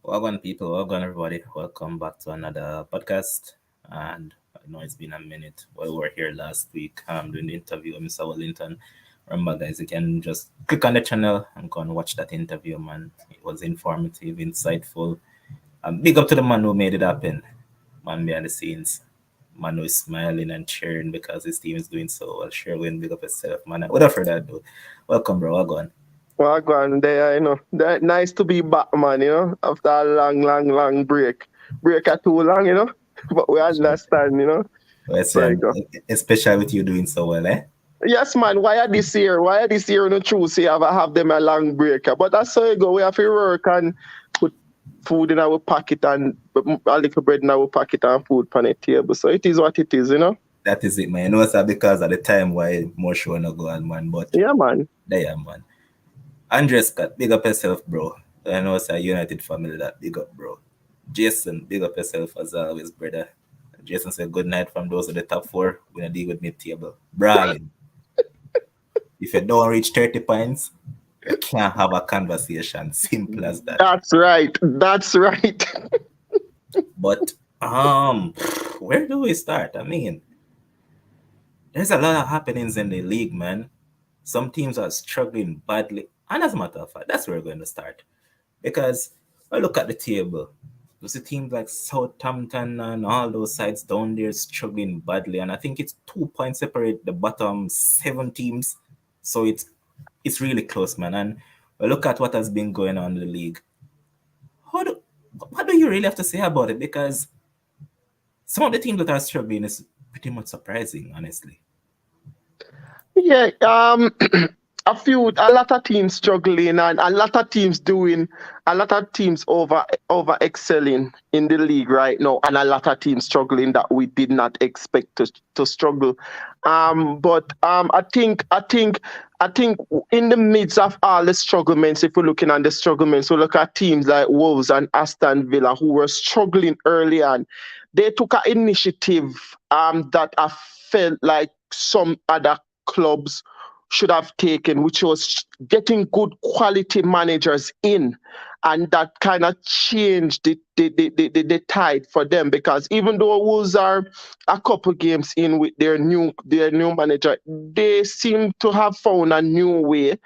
Welcome, people. Welcome, everybody. Welcome back to another podcast. And I know it's been a minute. Well, we were here last week doing the interview with Mr. Wellington. Remember, guys, you can just click on the channel and go and watch that interview, man. It was informative, insightful. Big up to the man who made it happen. Man behind the scenes. Man who is smiling and cheering because his team is doing so well. Sherwin, big up yourself, man. Without further ado, welcome, bro. Welcome. Well, go on there, Nice to be back, man, after a long break. Break are too long, but we understand, Well, especially with you doing so well, eh? Yes, man. Why are this year? No true say have them a long break? But that's how you go. We have to work and put food in our pocket and a little bread in our pocket and food on the table. So it is what it is, That is it, man. It's because at the time why more show no go on, man. But yeah, man. There, man. Andre Scott, big up yourself, bro. I know it's a United family that big up, bro. Jason, big up yourself as always, brother. Jason said good night from those of the top four. We're gonna deal with mid-table. Brawling. If you don't reach 30 points, you can't have a conversation. Simple as that. That's right. But where do we start? I mean, there's a lot of happenings in the league, man. Some teams are struggling badly. And as a matter of fact, that's where we're going to start. Because I look at the table. You see teams like Southampton and all those sides down there struggling badly. And I think it's 2 points separate the bottom 7 teams. So it's really close, man. And I look at what has been going on in the league. What do you really have to say about it? Because some of the teams that are struggling is pretty much surprising, honestly. Yeah, a lot of teams struggling and a lot of teams over excelling in the league right now, and a lot of teams struggling that we did not expect to struggle. But I think in the midst of all the strugglements, if we're looking at the strugglements, we look at teams like Wolves and Aston Villa who were struggling early on. They took an initiative that I felt like some other clubs should have taken, which was getting good quality managers in, and that kind of changed the tide for them. Because even though Wolves are a couple games in with their new manager, they seem to have found a new way,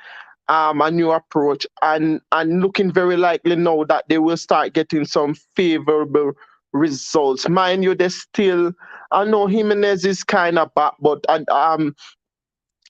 a new approach, and looking very likely now that they will start getting some favorable results. Mind you, I know Jimenez is kind of back, but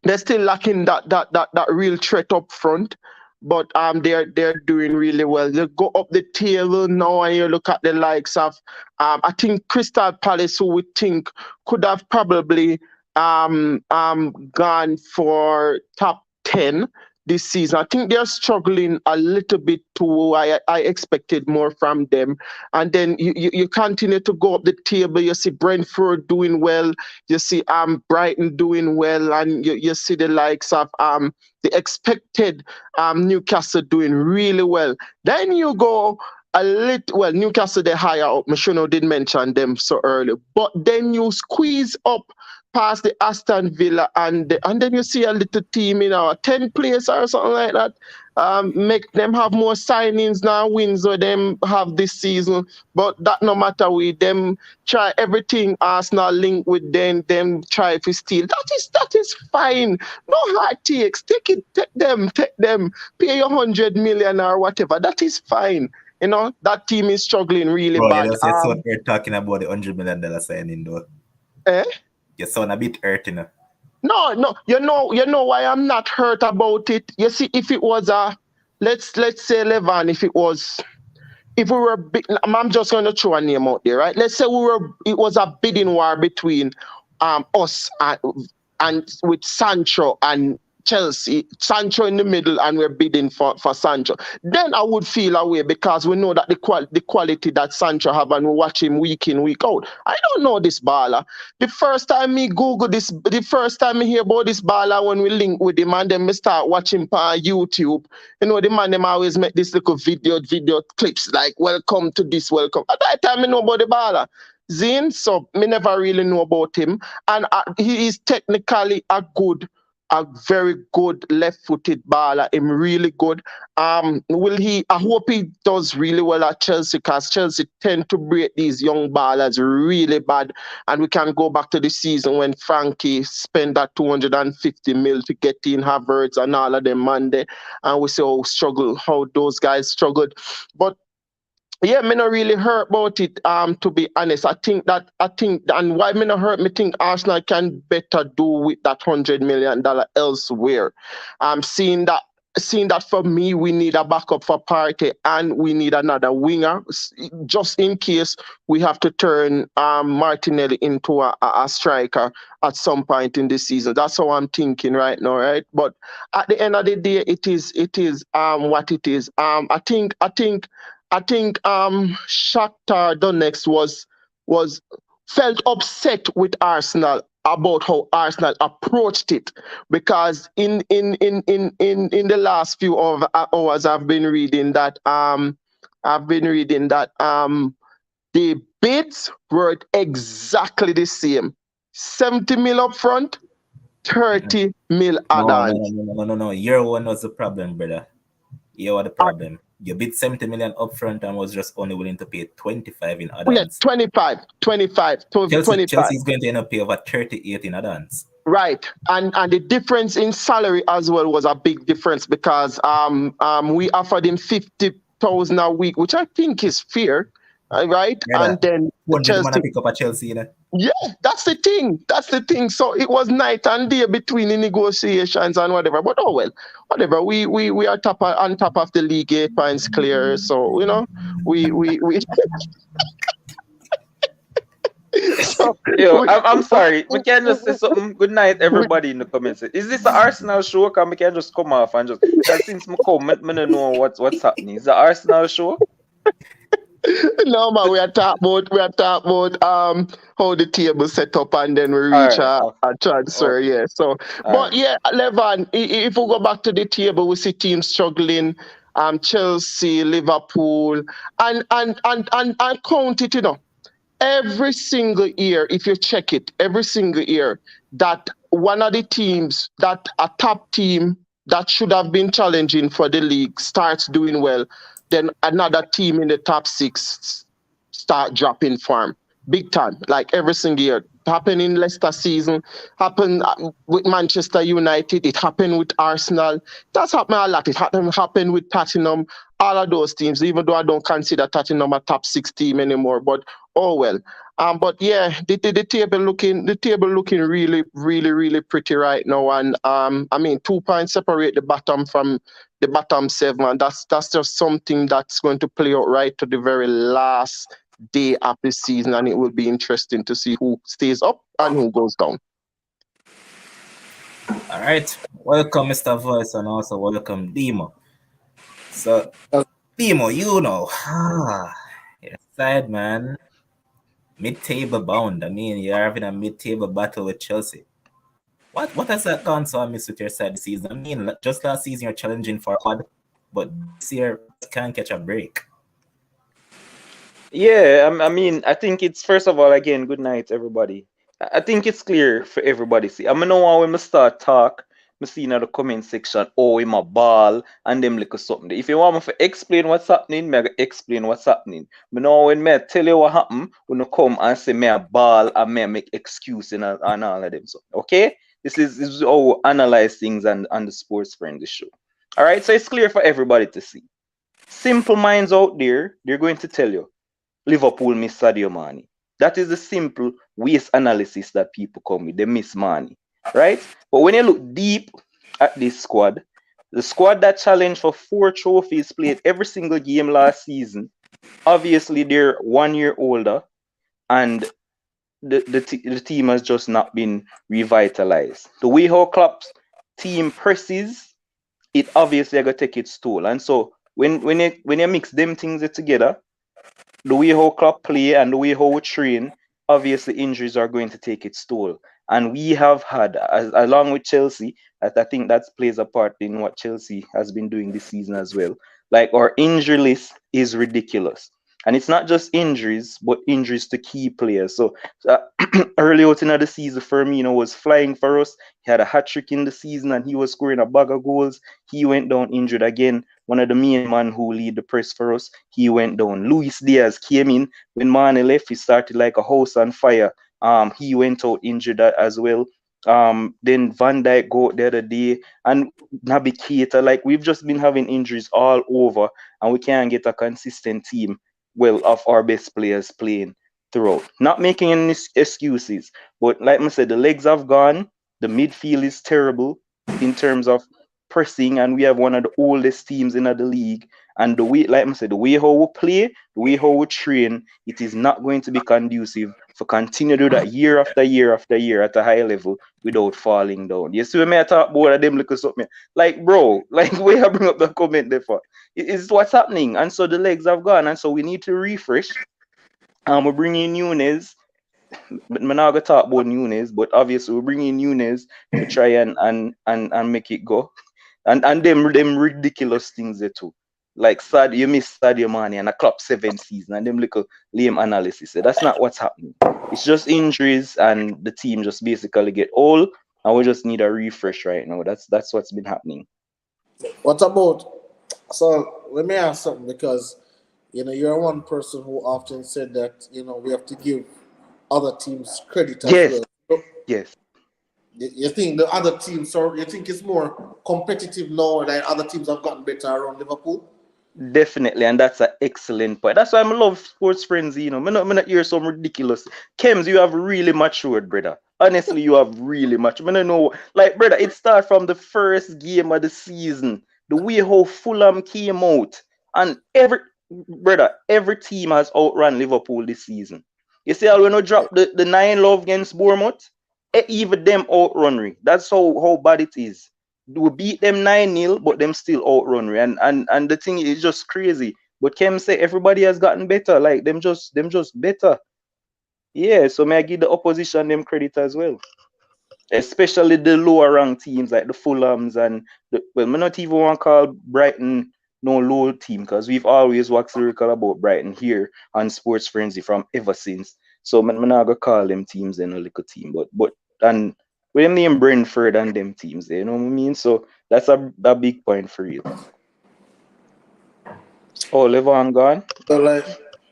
they're still lacking that real threat up front, but they're doing really well. They go up the table now, and you look at the likes of I think Crystal Palace, who we think could have probably gone for top 10 this season. I think they're struggling a little bit too. I expected more from them. And then you continue to go up the table. You see Brentford doing well. You see Brighton doing well. And you see the likes of the expected Newcastle doing really well. Then you go Newcastle, they're higher up. Mishuno did mention them so early. But then you squeeze up past the Aston Villa, and then you see a little team in our 10th place or something like that. Make them have more signings now, wins or them have this season. But that no matter with them try everything Arsenal link with them try to steal. That is fine. No hard takes. Take them. Pay your 100 million or whatever. That is fine. That team is struggling really bad. That's what we're talking about, the $100 million signing though. You sound a bit hurt, No, you know why I'm not hurt about it. You see, if it was let's say Levan, if we were, I'm just going to throw a name out there, right? Let's say it was a bidding war between us and with Sancho and Chelsea, Sancho in the middle, and we're bidding for Sancho, then I would feel away because we know that the quality that Sancho have and we watch him week in, week out. I don't know this baller. The first time me Google this, the first time me hear about this baller when we link with him and then me start watching on YouTube, the man them always make this little video clips like welcome to this, welcome. At that time, I know about the baller. Zine, so me never really know about him. And he is technically a very good left-footed baller. Him really good. Will he? I hope he does really well at Chelsea because Chelsea tend to break these young ballers really bad. And we can go back to the season when Frankie spent that 250 mil to get in Havertz and all of them Monday, and we see how those guys struggled. But yeah, me not really hurt about it. To be honest, I think, and why me not hurt, me think Arsenal can better do with that $100 million elsewhere. Seeing that for me, we need a backup for Partey and we need another winger, just in case we have to turn Martinelli into a striker at some point in this season. That's how I'm thinking right now, right? But at the end of the day, it is what it is. I think Shakhtar Donetsk was felt upset with Arsenal about how Arsenal approached it, because in the last few hours I've been reading that the bids were exactly the same. 70 mil up front, 30 mil No, no, add-ons. no, no, no, no, no. Your one was the problem, brother. You are the problem. You bid 70 million upfront and was just only willing to pay 25 in Yeah, add-ons. 25 to Chelsea 25. is going to end up paying over 38 in add-ons. Right, and the difference in salary as well was a big difference because we offered him 50,000 a week, which I think is fair, right? Brother, And then 200 man Chelsea, to pick up a Chelsea, you know? yeah, that's the thing. That's the thing. So it was night and day between the negotiations and whatever. But oh well, whatever. We are on top of the league, 8 points clear. So we so Yo, we, I'm sorry. We can just say we, something. Good night, we, everybody in the comments. Is this the Arsenal show? Can we can just come off and just, because since me come, me don't know what's happening. Is the Arsenal show? no man, we are talking about how the table set up and then we All reach right. a transfer. Okay. Yeah. So, All but right. yeah, Levan, if we go back to the table, we see teams struggling. Chelsea, Liverpool, and count it. Every single year, if you check it, every single year, that one of the teams, that a top team that should have been challenging for the league starts doing well, then another team in the top six start dropping form. Big time, like every single year. Happened in Leicester season, happened with Manchester United, it happened with Arsenal. That's happened a lot. It happened with Tottenham, all of those teams, even though I don't consider Tottenham a top six team anymore. But oh well. But yeah, the table looking really, really, really pretty right now. And I mean, 2 points separate the bottom from the bottom seven. And that's just something that's going to play out right to the very last day of the season, and it will be interesting to see who stays up and who goes down. All right. Welcome, Mr. Voice, and also welcome, Demo. So, Demo, you're sad, man. Mid-table bound. I mean, you're having a mid-table battle with Chelsea. What has that gone so amiss with your side this season? I mean, just last season you're challenging for quad, but this year you just can't catch a break. Yeah, I mean, I think it's, first of all, again, good night, everybody. I think it's clear for everybody. See, I know when we start talk, I see in the comment section, oh, I'm a ball, and them like something. If you want me to explain what's happening, I explain what's happening. But now when I tell you what happened, when you come and say me a ball and me make excuse and all of them. So, okay? This is how we analyze things and the sports friendly show. All right, so it's clear for everybody to see. Simple minds out there, they're going to tell you Liverpool miss Sadio Mane. That is the simple waste analysis that people come with. They miss Mane, right? But when you look deep at this squad, the squad that challenged for 4 trophies, played every single game last season, obviously they're 1 year older, and the team has just not been revitalized. The way how Klopp team presses, it obviously gonna take its toll. And so when you mix them things together, the way how club play and the way how we train, obviously injuries are going to take its toll. And we have had, along with Chelsea, I think that plays a part in what Chelsea has been doing this season as well. Like our injury list is ridiculous. And it's not just injuries, but injuries to key players. So early out in the season, Firmino was flying for us. He had a hat trick in the season and he was scoring a bag of goals. He went down injured again. One of the main man who lead the press for us, he went down. Luis Diaz came in when Mane left. He started like a house on fire. He went out injured as well. Then Van Dijk go out the other day, and Naby Keita. Like we've just been having injuries all over, and we can't get a consistent team. Well, of our best players playing throughout. Not making any excuses, but like I said, the legs have gone. The midfield is terrible in terms of pressing, and we have one of the oldest teams in the league. And the way, like I said, the way how we play, the way how we train, it is not going to be conducive for continue to do that year after year after year at a high level without falling down. You see, when I talk about them look something like, bro, like where I bring up the comment there for, it's what's happening, and so the legs have gone, and so we need to refresh. We're bringing Nunes. But I'm not gonna talk about Nunes, but obviously we're bringing Nunes to try and make it go. And them ridiculous things there too. Like sad, you miss Sadio Mane and a club 7 season and them little lame analysis. That's not what's happening. It's just injuries and the team just basically get old and we just need a refresh right now. That's what's been happening. What about? So let me ask something because you're one person who often said that we have to give other teams credit as Yes, well. So yes. you think the other teams, so you think it's more competitive now that other teams have gotten better around Liverpool? Definitely, and that's an excellent point. That's why I love sports frenzy. Me not hear some ridiculous. Kems, you have really matured, brother. Honestly, you have really matured. Me no know, like, brother, it started from the first game of the season. The way how Fulham came out, and every team has outrun Liverpool this season. You see, how when we drop the 9-love against Bournemouth, even them outrun me. That's how bad it is. We beat them 9-0, but them still outrun me. And the thing is just crazy. But Kem say everybody has gotten better. Like them just better. Yeah, so may I give the opposition them credit as well. Especially the lower ranked teams like the Fulhams and me not even want to call Brighton no low team because we've always waxed lyrical about Brighton here on Sports Frenzy from ever since. So me not gonna call them teams in a little team, but and with them name Brentford and them teams, you know what I mean? So that's a big point for you. Oh, Levon gone? So like,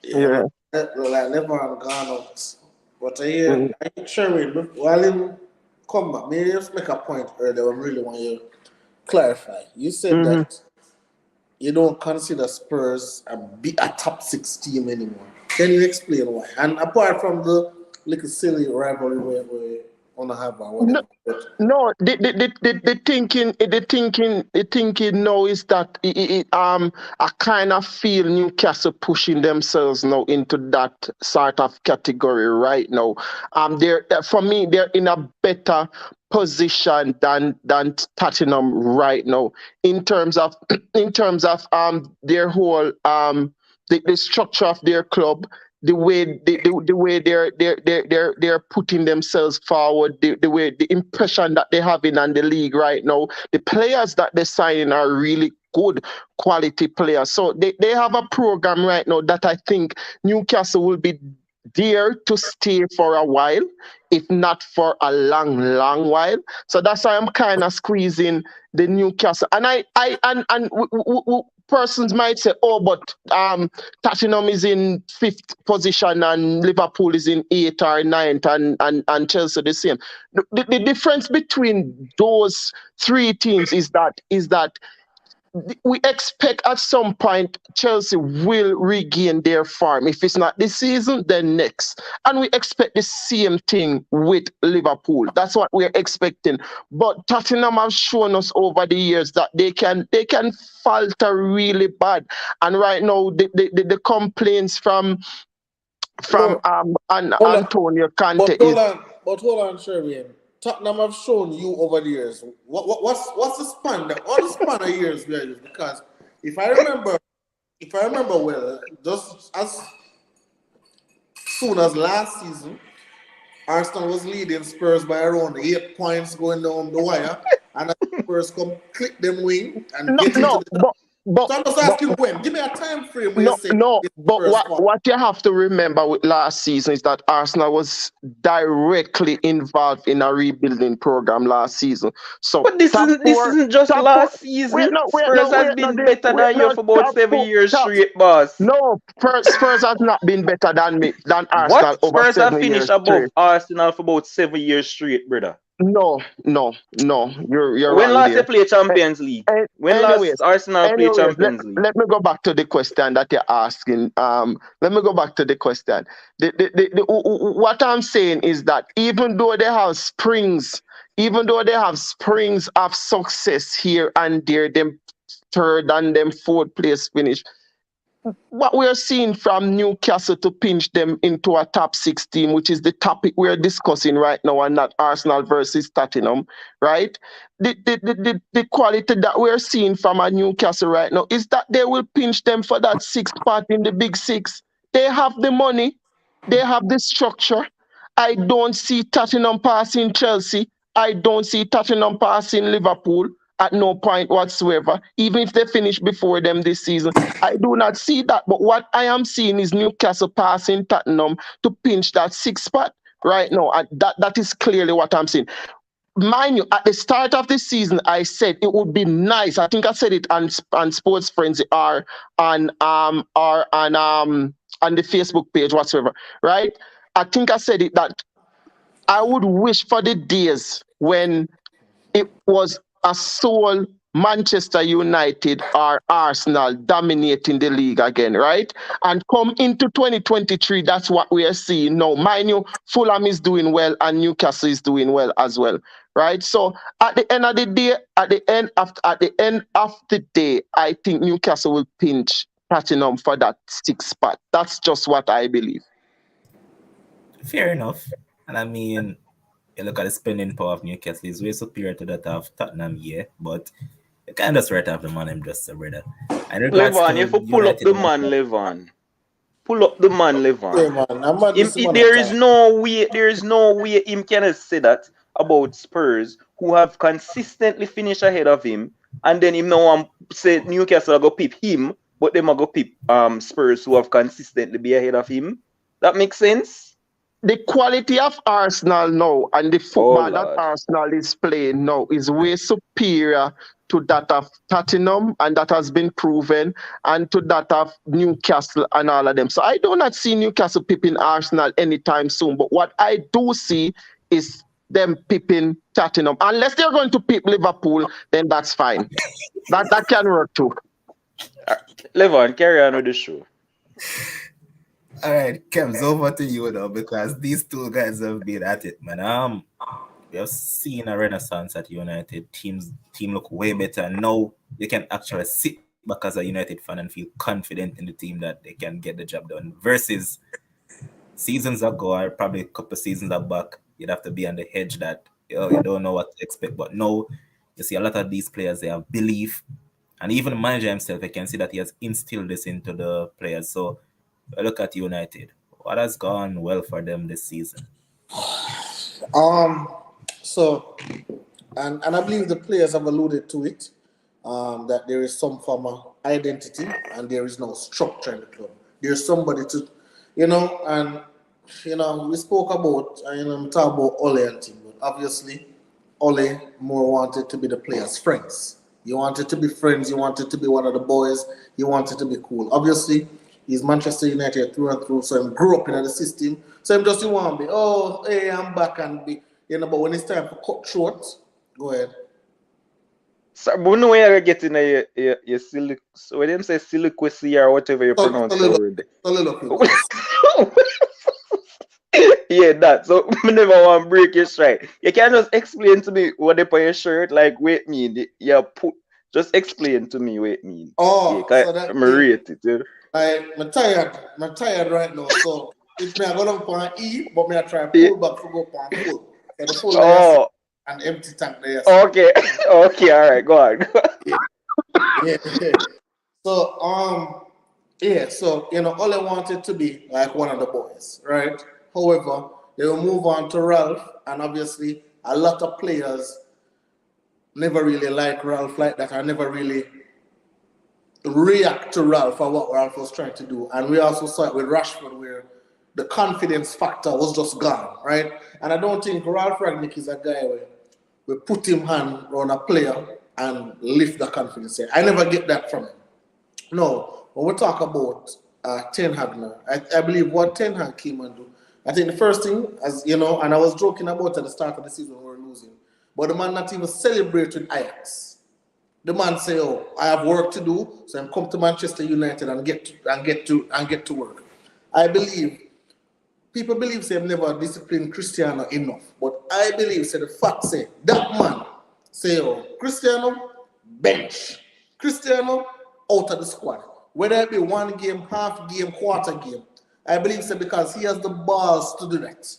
Yeah. like LeBron gone out. But Mhm. I hear Sherwin, while him come back, maybe just make a point earlier. I really want you to clarify. You said Mhm. that you don't consider Spurs a top six team anymore. Can you explain why? And apart from the little silly rivalry we wanna have or No, whatever. But no, the thinking now is that I kind of feel Newcastle pushing themselves now into that sort of category right now. They're for me they're in a better position than Tottenham right now in terms of their whole the structure of their club, the way they're putting themselves forward, the way the impression that they have in the league right now, the players that they're signing are really good quality players. So they have a program right now that I think Newcastle will be there to stay for a while, if not for a long while. So that's why I'm kind of squeezing the Newcastle. And persons might say, oh, but Tottenham is in fifth position and Liverpool is in eighth or ninth and Chelsea the same. The difference between those three teams is that we expect at some point Chelsea will regain their form. If it's not this season, then next. And we expect the same thing with Liverpool. That's what we're expecting. But Tottenham have shown us over the years that they can falter really bad. And right now the complaints from no, hold on, Antonio Conte but is hold on, Sherwin. Tottenham have shown you over the years. What's the span? What the span of years we are using? Because if I remember, well, just as soon as last season, Arsenal was leading Spurs by around 8 points going down the wire, and Spurs come click them wing and No, get into no, the. but So I'm just asking when. Give me a time frame where you no, say no. it's But Spurs fault. what you have to remember with last season is that Arsenal was directly involved in a rebuilding program last season. So But this top isn't this four, isn't just top four. last season. Spurs has Wait, no, been better wait, than you no, for about top 7 years top. straight, boss. No, Spurs has not been better than What? Arsenal over Spurs have 7 years finished above straight. Arsenal for about 7 years straight, brother. No, no, no. You're When wrong last they there. play Champions League? When last Anyways, Arsenal play Champions League? let me go back to the question that you're asking. Let me go back to the question. What I'm saying is that even though they have springs of success here and there, them third and them fourth place finish, what we are seeing from Newcastle to pinch them into a top 6 team, which is the topic we're discussing right now, and not Arsenal versus Tottenham, right? The quality that we're seeing from a Newcastle right now is that they will pinch them for that 6th spot in the big 6. They have the money, they have the structure. I don't see Tottenham passing Chelsea. I don't see Tottenham passing Liverpool at no point whatsoever, even if they finish before them this season. I do not see that. But what I am seeing is Newcastle passing Tottenham to pinch that 6th spot right now. And that is clearly what I'm seeing. Mind you, at the start of the season, I said it would be nice. I think I said it on Sports Frenzy or on the Facebook page, whatsoever, right? I think I said it that I would wish for the days when it was a sole Manchester United or Arsenal dominating the league again, right? And come into 2023, that's what we are seeing now. Mind you, Fulham is doing well and Newcastle is doing well as well, right? So at the end of the day, at the end of the day, I think Newcastle will pinch Tottenham for that 6th spot. That's just what I believe. Fair enough. And I mean, you look at the spending power of Newcastle is way superior to that of Tottenham, yeah. But you can't just write off the man, I'm just a brother. And in regards Levon, to if you pull up United, the man, Levon. Pull up the man, Yeah, Levon. man. I'm mad this man There is attack. no way him can say that about Spurs, who have consistently finished ahead of him, and then him now say Newcastle are go pip him, but them are go pip Spurs who have consistently be ahead of him. That makes sense? The quality of Arsenal now and the Oh football that Lord. Arsenal is playing now is way superior to that of Tottenham, and that has been proven, and to that of Newcastle and all of them. So I do not see Newcastle pipping Arsenal anytime soon. But what I do see is them pipping Tottenham. Unless they're going to pip Liverpool, then that's fine. That can work too. Levon, carry on with the show. all right, Kev's over to you now because these two guys have been at it, man. We have seen a renaissance at United. Team look way better now. You can actually sit back as a United fan and feel confident in the team that they can get the job done. Versus seasons ago, or probably a couple of seasons back, you'd have to be on the hedge that you don't know what to expect. But now you see a lot of these players, they have belief, and even the manager himself, I can see that he has instilled this into the players. So look at United. What has gone well for them this season? So, and I believe the players have alluded to it, that there is some form of identity and there is no structure in the club. There's somebody to, and we spoke about, talk about Ole and team, but obviously, Ole more wanted to be the players' friends. You wanted to be friends. You wanted to be one of the boys. You wanted to be cool. Obviously, he's Manchester United through and through, so he grew up in the system. So he just want to be, oh, hey, I'm back and be, but when it's time for cut short, go ahead. So, but no way I get in your silly, so when them say siliquacy or whatever you pronounce the word. Yeah, that. So I never want to break your stride. You can just explain to me what they put your shirt like. Wait, mean just explain to me what it mean. Oh, yeah, so that I'm rate it. I'm tired right now. So it's me I go up on E, but me I try pull back to go on full. And the full an empty tank there. Okay, okay, all right, go on. Yeah. So yeah, so all I wanted to be like one of the boys, right? However, they will move on to Ralph, and obviously a lot of players never really like Ralph like that. I never really react to Ralph or what Ralph was trying to do. And we also saw it with Rashford where the confidence factor was just gone, right? And I don't think Ralph Ragnick is a guy where we put him hand on a player and lift the confidence. I never get that from him. No, when we talk about Ten Hag now, I believe what Ten Hag came and do, I think the first thing, as you know, and I was joking about at the start of the season when we were losing, but the man not even celebrate with Ajax. The man say, "Oh, I have work to do, so I'm come to Manchester United and get to work." I believe people believe say I've never disciplined Cristiano enough, but I believe say the fact say that man say, "Oh, Cristiano bench, Cristiano out of the squad, whether it be one game, half game, quarter game." I believe say because he has the balls to do that.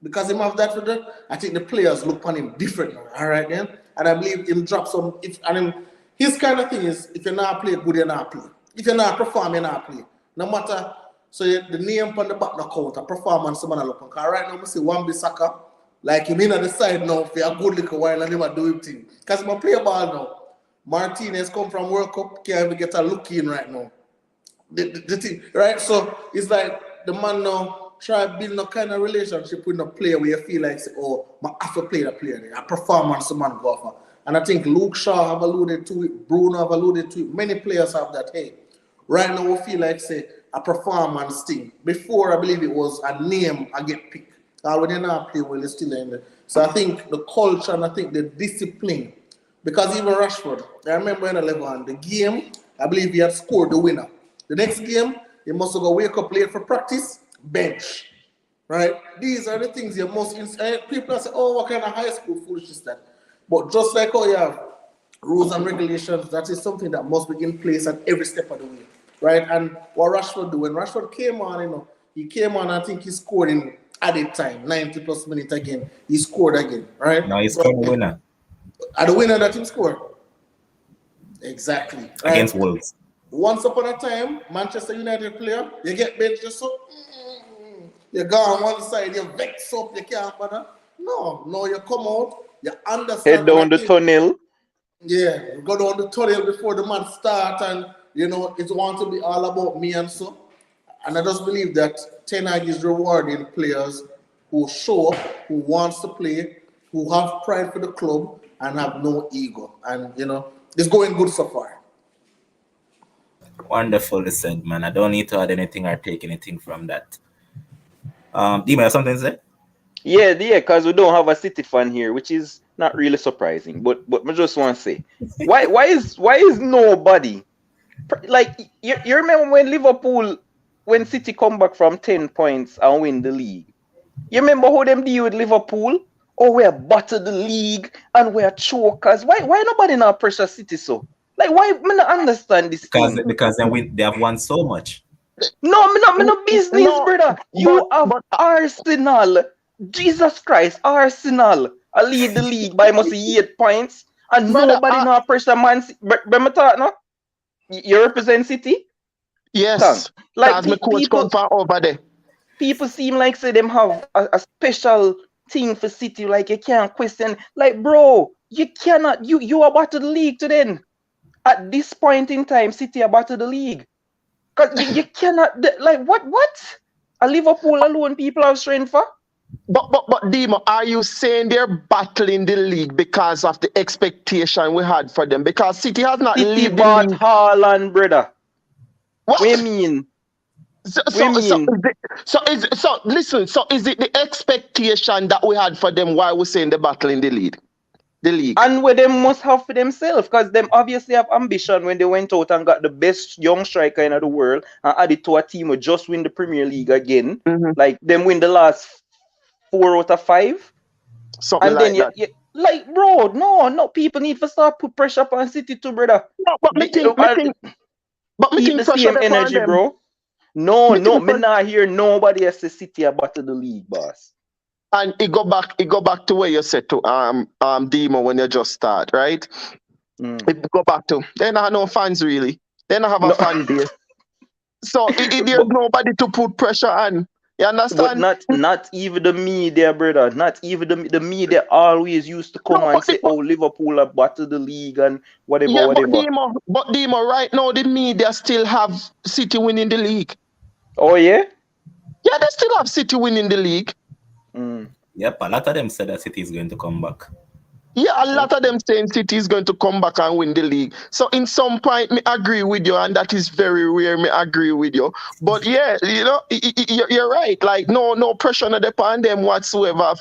Because him have that for that, I think the players look on him different now. All right, then, and I believe him drop some. His kind of thing is if you're not play good, you're not play. If you're not perform, you're not play. No matter. So the name on the back no count, a performance someone look on. Cause right now, I see one Bissaka, like him in on the side now for a good little while and never do him thing. Cause him play ball now. Martinez come from World Cup, can't even get a look in right now. The thing, right? So it's like the man now try to build no kind of relationship with no player where you feel like, say, oh, I have to play the player there. A performance the man go for. And I think Luke Shaw have alluded to it, Bruno have alluded to it. Many players have that. Hey, right now we feel like, say, a performance thing. Before, I believe it was a name I get picked. When you not play well, it's still in there. So I think the culture and I think the discipline. Because even Rashford, I remember in 11, the game, I believe he had scored the winner. The next game, he must have go wake up late for practice, bench. Right? These are the things you must. People say, oh, what kind of high school foolishness is that? But just like how you have rules and regulations, that is something that must be in place at every step of the way. Right? And what Rashford do, when Rashford came on, he came on, I think he scored in added time, 90 plus minutes again. He scored again. Right? Now he's come winner. And the winner that he scored. Exactly. Right? Against Wolves. Once upon a time, Manchester United player, you get benched just so you go on one side, you vex up, you can't bother. No, you come out, you understand. Head down the tunnel. Yeah, you go down the tunnel before the man start, and it wants to be all about me and so. And I just believe that Ten Hag is rewarding players who show up, who wants to play, who have pride for the club, and have no ego. And it's going good so far. Wonderfully said, man. I don't need to add anything or take anything from that. Dima, have something to say? Yeah, because we don't have a City fan here, which is not really surprising. But I just want to say, why is nobody like you remember when Liverpool, when City come back from 10 points and win the league? You remember how them deal with Liverpool? Oh, we're bottom the league and we're chokers. Why nobody now pressure City so? Like why I not understand this thing? Because they have won so much. No business, brother. You have Arsenal. Jesus Christ, Arsenal. I lead the league by must 8 points. And brother, nobody now pressure Man City. Remember that, no? You represent City? Yes. Like my coach come from over there. People seem like say them have a special thing for City, like you can't question. Like, bro, you cannot. You are about to the league to then. At this point in time, City are about to the league. Because you cannot, like, what? A Liverpool alone people have strength for? But Dimo, are you saying they're battling the league because of the expectation we had for them? Because City has not City bought Haaland, brother. What do you mean? So listen, so is it the expectation that we had for them while we're saying the battle in the league? And what they must have for themselves, because them obviously have ambition when they went out and got the best young striker in the world and added to a team who just win the Premier League again. Mm-hmm. Like them win the last 4 out of 5. Something and like then like bro, no, people need to start put pressure on City too, brother. No, but me think the same energy, bro. No, me not hear nobody else say City about the league, boss. And it go back to where you said to Demo when you just start, right? Mm. It go back to they not have no fans really. They not have a No, fan base. So there's but nobody to put pressure on. You but understand? not even the media, brother. Not even the media always used to come No, and say, "Oh, Liverpool are battle the league and whatever, yeah, whatever." but Demo, right now the media still have City winning the league. Oh yeah. Yeah, they still have City winning the league. Mm. Yep, a lot of them said that City is going to come back. Yeah, a lot of Okay. them saying City is going to come back and win the league. So in some point, me agree with you, and that is very rare. Me agree with you. But yeah, you're right. Like no pressure on upon them whatsoever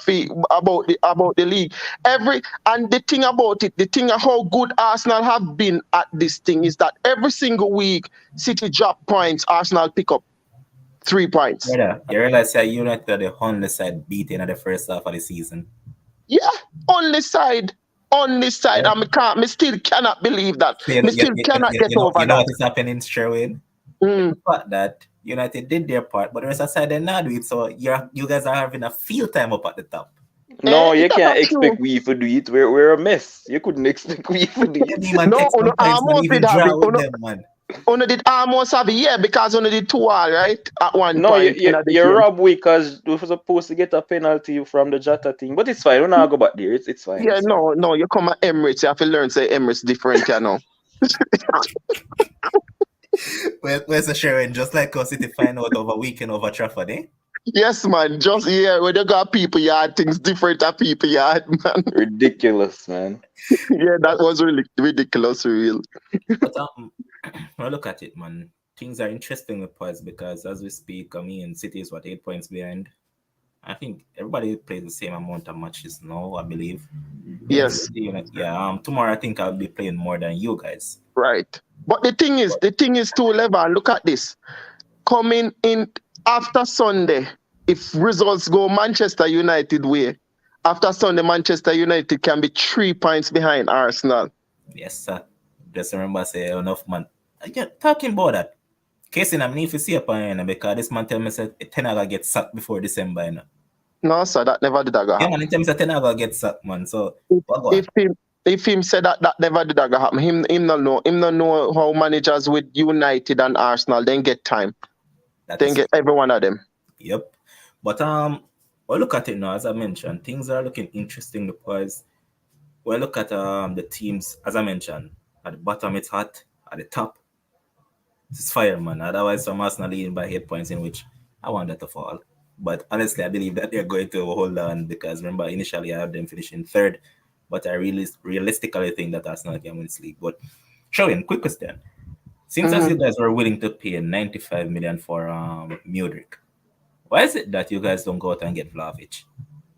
about the league. And the thing about it, the thing of how good Arsenal have been at this thing is that every single week City drop points, Arsenal pick up 3 points. Brother, you realize that United are the only side beaten at the first half of the season. Yeah, on this side, Yeah. and me still cannot believe that. So Me still cannot get over you know that. what is happening, Sherwin? Mm. The fact that United did their part, but the rest of the side they not do it. So you guys are having a field time up at the top. No, you That's can't not true. expect we to do it. We're a mess. You couldn't expect we to do Yeah, it. man No, takes Uno sometimes not almost even did have draw it. with them, man. Uno did almost have it, yeah, because Uno did 2-2, right? At one No, point in the you game. rob we because we were supposed to get a penalty from the Jota thing. But it's fine. We're not go back there. It's fine. Yeah, It's fine. no, you come at Emirates, you have to learn say Emirates different, you know. Where's the Sherwin? Just like us City find out over weekend over Trafford, eh? Yes, man. Just yeah, when you got people yard, things different at people yard, man. Ridiculous, man. Yeah, that was really ridiculous, real. But well, look at it, man. Things are interesting with us because as we speak, I mean, City is what 8 points behind. I think everybody plays the same amount of matches now, I believe. Yes, Yeah. Tomorrow I think I'll be playing more than you guys. right. But the thing is too, Levan, look at this. Coming in after Sunday, if results go Manchester United way, after Sunday, Manchester United can be 3 points behind Arsenal. Yes, sir. Just remember, say enough, man. Yeah, talking about that. Casey, I'm need to see up on because this man tell me say Tenaga get sacked before December, you know. No, sir, that never did that Yeah, man, happen. he tell me say Tenaga get sacked, man. So If what go on? if him if him said that never did that happen, him not know how managers with United and Arsenal then get time, That then is get every one of them. Yep. But well look at it now, as I mentioned, things are looking interesting because well look at the teams, as I mentioned, at the bottom it's hot, at the top it's fire, man. Otherwise some Arsenal leading by 8 points in which I want that to fall. But honestly I believe that they're going to hold on because remember initially I had them finishing third, but I really realistically think that Arsenal can win this league. But Showing, quick question. Since as Mhm. you guys were willing to pay 95 million for Mudryk, why is it that you guys don't go out and get Vlahovic?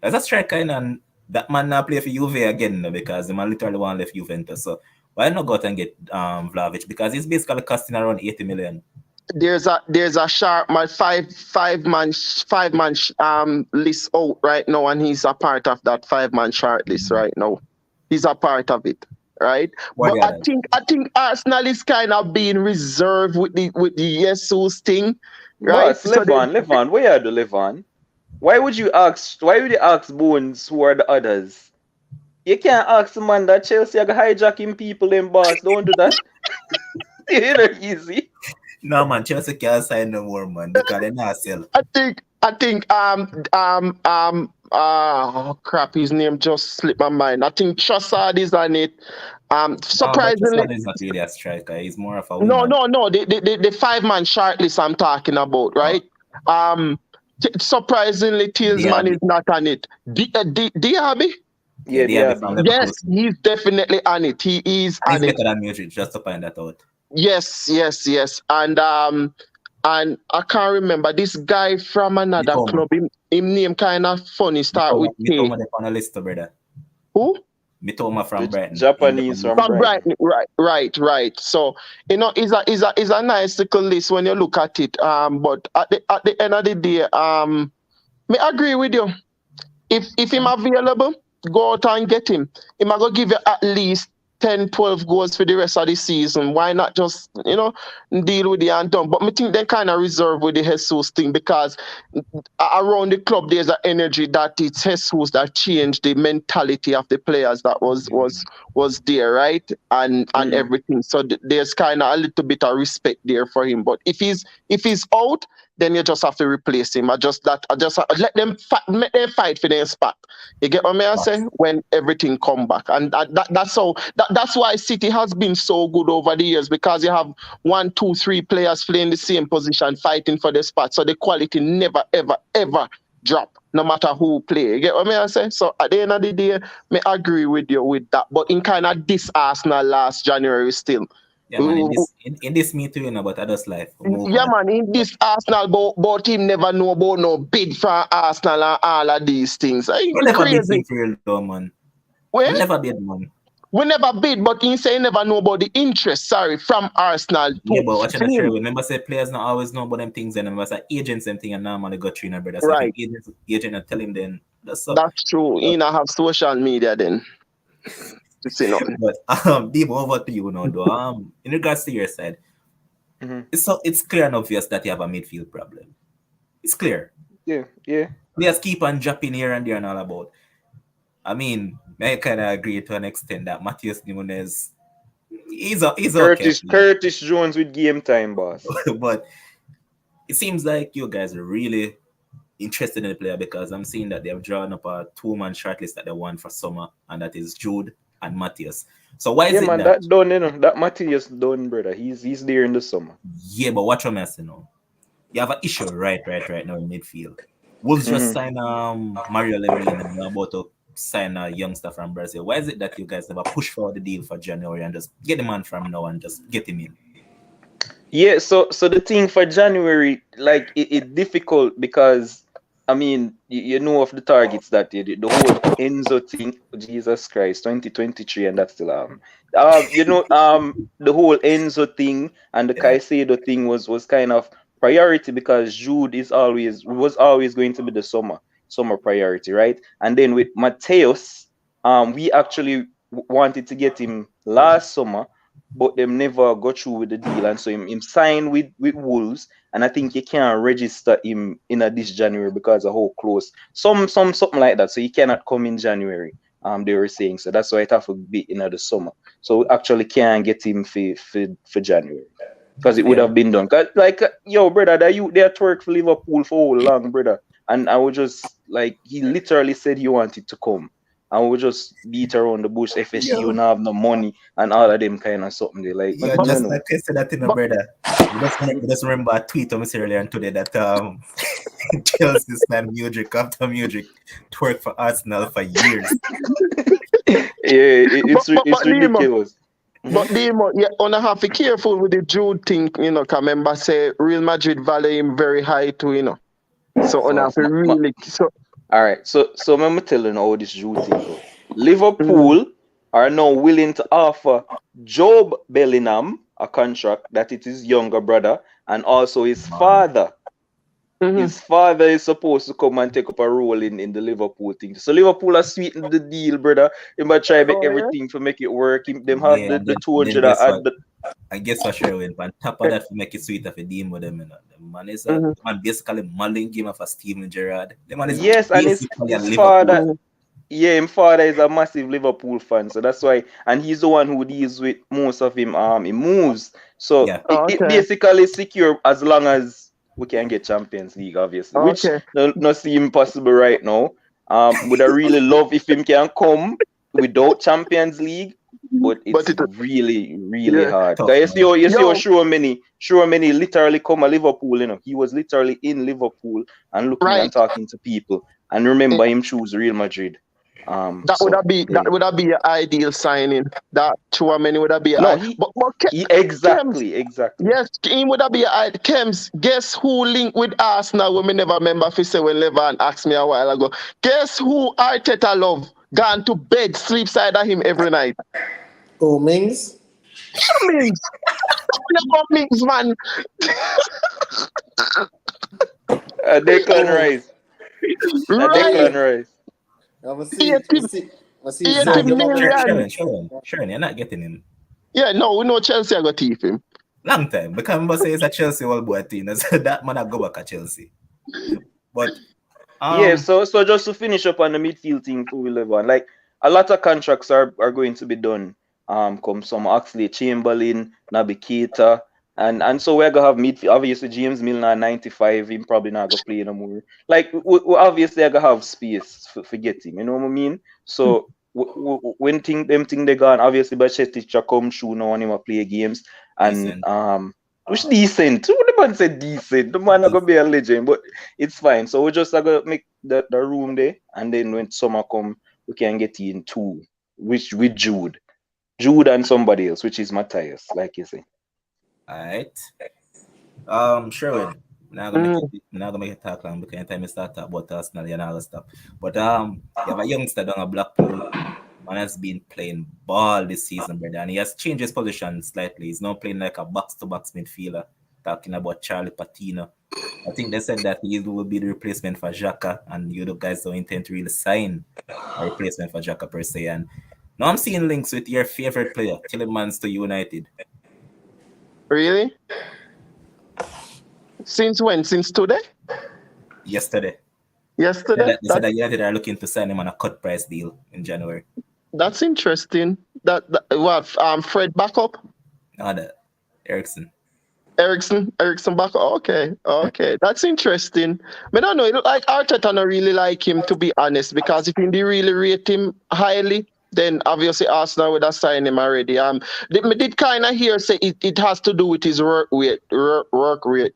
As a striker, and that man now play for Juve again because the man literally want left Juventus. So why not go out and get Vlahovic? Because he's basically costing around 80 million. There's a sharp man five man list out right now, and he's a part of that 5-man short list right now. He's a part of it, right? What But the I others? think I think Arsenal is kind of being reserved with the Jesus thing, right? Boss, So they Levon, where are the Levon? Why would you ask Bones who are the others? You can't ask the man that Chelsea are hijacking people in boss. Don't do that. It ain't easy. No man, Chelsea can't sign no more man because they're not sell. Oh crap, his name just slipped my mind. I think Trossard is on it. But Surprisingly, Trossard is not really a striker. He's more of a no, winger. no, no. The 5-man shortlist I'm talking about, Oh, right? Surprisingly, Tillsman is Diaby. not on it. Diaby? Yeah, Yeah, Diaby Diaby. from Yes, Leverkusen. he's definitely on it. He is And he's on it. better than Mudryk, just to find that out. Yes. And I can't remember this guy from another Mitoma. club. Him name kind of funny. Start with K. Mitoma the panelist, brother. Who? Mitoma from The Brighton. Japanese from From Brighton. Brighton, right. So it's a nice little list when you look at it. But at the end of the day, me agree with you. If him available, go out and get him. Him I go give you at least 10, 12 goals for the rest of the season. Why not just, deal with the and done? But I think they kind of reserve with the Jesus thing because around the club there's an energy that it's Jesus that changed the mentality of the players that was there, right? And everything. So there's kind of a little bit of respect there for him. But if he's out, then you just have to replace him. I just let them fight for their spot. You get what I say? When everything come back, and that's why City has been so good over the years because you have 1, 2, 3 players playing the same position, fighting for the spot. So the quality never, ever, ever drop, no matter who play. You get what I say? So at the end of the day, I agree with you with that. But in kind of this Arsenal last January still. Yeah, man, in this me too, but I just like man, in this Arsenal, but him never know about no bid for Arsenal and all of these things. We never bid him for real though, man. Where? We never bid, man. We never bid, but he say he never know about the interest, from Arsenal. Yeah, but what you sure? Remember, say players not always know about them things, and remember, say agents them thing, and normally go through in brother. So right. Agent and tell him then that's true. He not have social media then. To say nothing. But Debo, over to you now, though. In regards to your side, it's clear and obvious that you have a midfield problem. It's clear. Yeah. Players keep on dropping here and there and all about. I mean, I kind of agree to an extent that Matheus Nunes he's Curtis Jones with game time, boss. But it seems like you guys are really interested in the player because I'm seeing that they have drawn up a 2-man shortlist that they want for summer, and that is Jude and Matheus. So why is it that done, that Matheus done, brother. He's there in the summer. Yeah, but watch your mess, You have an issue right now in midfield. Wolves just signed Mario Lemina and you're about to sign a youngster from Brazil. Why is it that you guys never push for the deal for January and just get the man from now and just get him in? Yeah, so the thing for January, like it's difficult because I mean, you know of the targets that the whole Enzo thing, Jesus Christ, 2023, and that's still the whole Enzo thing and the Caicedo thing was kind of priority because Jude was always going to be the summer priority, right? And then with Matheus, we actually wanted to get him last summer, but them never got through with the deal, and so him signed with Wolves, and I think you can't register him in this January because of how close something like that, so he cannot come in January. They were saying, so that's why it have to be in the summer. So we actually can't get him for January because it would have been done. Cause like yo brother, that you they at work for Liverpool for how long, brother? And I would just like he literally said he wanted to come. And we just beat around the bush. FSG, you don't have no money, and all of them kind of something. They like, yeah, just like I said that in my brother. Just remember a tweet I said earlier today that Chelsea's man Mudryk after Mudryk worked for Arsenal for years. It's ridiculous. But you wanna have to be careful with the Jude thing, Cause remember say Real Madrid value him very high too, So wanna have to really All right, so I'm telling you how this Jude thing goes. Liverpool are now willing to offer Job Bellingham a contract that it is younger brother and also his father. His father is supposed to come and take up a role in the Liverpool thing. So Liverpool are sweetened the deal, brother. They might try everything to make it work. Them have the 200. I guess for sure. On top of that, to make it sweeter for deal with them, the man is man basically modeling game of a Steven Gerrard. The man is and his father. Yeah, his father is a massive Liverpool fan, so that's why. And he's the one who deals with most of him moves. So it basically secure as long as we can get Champions League, obviously, which not seem possible right now. Would I really love if him can come without Champions League, but it's really, really hard. You see, sure many literally come to Liverpool. He was literally in Liverpool and looking and talking to people. And remember him choose Real Madrid. That would have been your ideal signing. That Chouameni would have been exactly. Yes, he would have been Kems. Guess who linked with Arsenal when we never remember if he said when Levan asked me a while ago. Guess who Arteta love? Gone to bed, sleep side of him every night. Oh, Mings? Mings. Mings, man. Declan Rice. Declan Rice. I I see his 80 son, give up with million. Sharon, you're not getting him. Yeah, no, we know Chelsea are going to thief him. Long time. Because I say it's a Chelsea all boy team. So that man I go back at Chelsea. But Yeah, so just to finish up on the midfield thing too, 11, like a lot of contracts are going to be done. Come some Oxley Chamberlain, Naby Keita, and so we're gonna have midfield. Obviously, James Milner 95, him probably not gonna play no more. Like we obviously are gonna have space for get him. You know what I mean? So when them thing they gone, obviously Bajcetic come through now and him a play games and decent. which decent. Who the man said decent? The man not gonna be a legend, but it's fine. So we just gonna make the room there, and then when summer come, we can get in two, which with Jude and somebody else, which is Matthias, like you say. Alright. Sherwin. Now gonna make it talk long because anytime you start talk about Arsenal, you know all stuff. But you have a youngster down at Blackpool. Man has been playing ball this season, brother, and he has changed his position slightly. He's now playing like a box-to-box midfielder. Talking about Charlie Patino. I think they said that he will be the replacement for Xhaka, and you guys don't intend to really sign a replacement for Xhaka per se. And now I'm seeing links with your favorite player, Tillemans to United. Really? Since when? Since today? Yesterday. Yesterday? They said that United are looking to sign him on a cut price deal in January. That's interesting. What? Fred backup? No, that Ericsson. Ericsson back. Okay. That's interesting. I don't know. It look like Arteta not really like him, to be honest, because if he really rate him highly, then obviously Arsenal would have signed him already. Me did kind of hear say it has to do with his work rate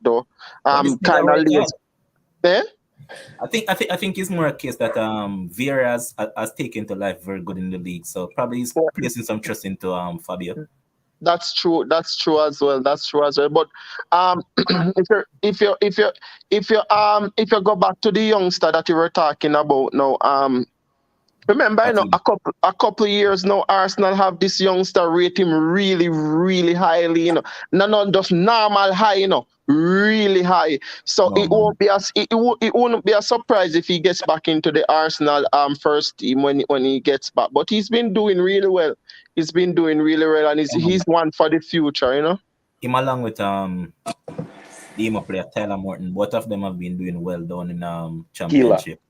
though. Kind of late. Yeah. I think it's more a case that Vieira has taken to life very good in the league, so probably he's placing some trust into Fabio. That's true as well. But if you go back to the youngster that you were talking about now, remember, a couple of years now, Arsenal have this youngster rate him really, really highly, not just normal high, really high. So it won't be a surprise if he gets back into the Arsenal first team when he gets back. But he's been doing really well. And he's one for the future, Him along with the player Tyler Morton, both of them have been doing well down in championship.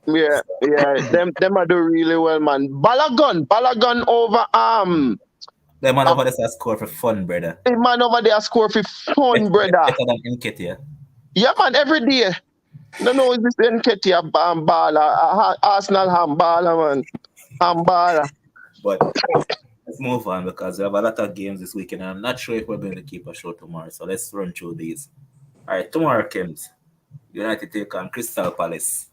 Yeah, them are doing really well, man. Balogun over The man over there score for fun, brother. The man over there score for fun, brother. Better than Nketiah. Yeah, man, every day. No, is this Nketiah baller, Arsenal handballer, man, handballer. But let's move on because we have a lot of games this weekend, and I'm not sure if we're going to keep a show tomorrow. So let's run through these. All right, tomorrow, Kims, United take on Crystal Palace.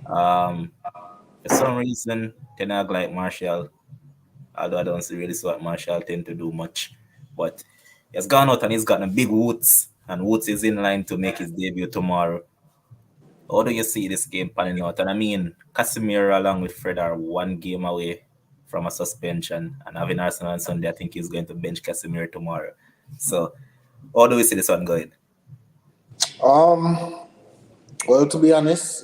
For some reason, Ten Hag like Martial, although I don't really see what Martial tend to do much. But he has gone out and he's gotten a big Woods, and Woods is in line to make his debut tomorrow. How do you see this game panning out? And I mean, Casemiro along with Fred are one game away from a suspension, and having Arsenal on Sunday, I think he's going to bench Casemiro tomorrow. So, how do we see this one going? Well, to be honest,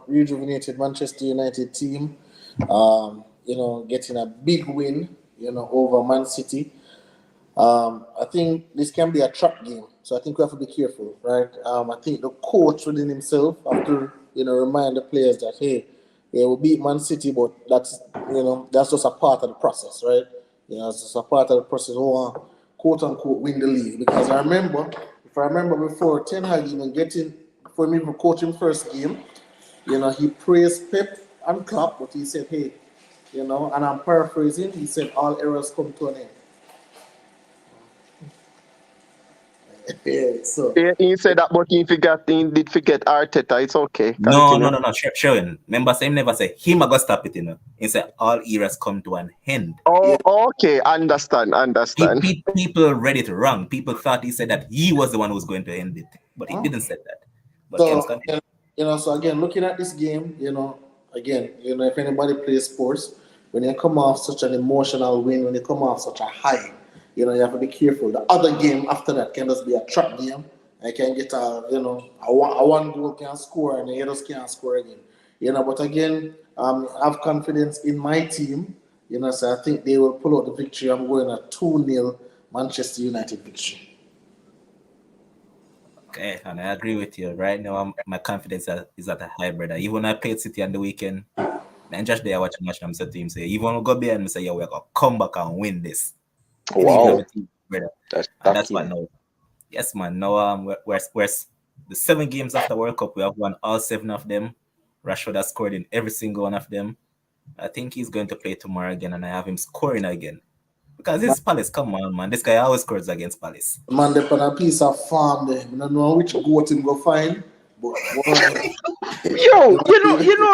rejuvenated Manchester United team, getting a big win, over Man City. I think this can be a trap game, so I think we have to be careful, right? I think the coach within himself have to, remind the players that, hey, we beat Man City, but that's just a part of the process, right? It's just a part of the process. Quote unquote, win the league. Because if I remember before, Ten Hag even for me to coach him first game, he praised Pep and Klopp, but he said, hey, and I'm paraphrasing, he said, all errors come to an end. So he said that, but he did forget Arteta. It's okay. Continue. No. Sharon. Remember, him never say him gonna stop it. He said all eras come to an end. Oh, yeah. Okay. Understand. People read it wrong. People thought he said that he was the one who was going to end it, but he didn't say that. But so again, looking at this game, if anybody plays sports, when you come off such an emotional win, when you come off such a high, you have to be careful. The other game after that can just be a trap game. I can get a one goal can score and the others can't score again. But again, have confidence in my team. So I think they will pull out the victory. I'm going a 2-0 Manchester United victory. Okay, and I agree with you. Right now, my confidence is at a high, brother. Even when I played City on the weekend, and just there watching match, I'm saying to him, say, even when we go behind, I say, yeah, we're going to come back and win this. Believe in Wow, our team, brother. that's And that's what shocking. now. Yes, man. Now, we're the 7 games after World Cup, we have won all 7 of them. Rashford has scored in every single one of them. I think he's going to play tomorrow again, and I have him scoring again. Because this Palace, come on, man. This guy always scores against Palace. Man, they on a piece of farm there. I don't know which goat him go find, but boy, Yo,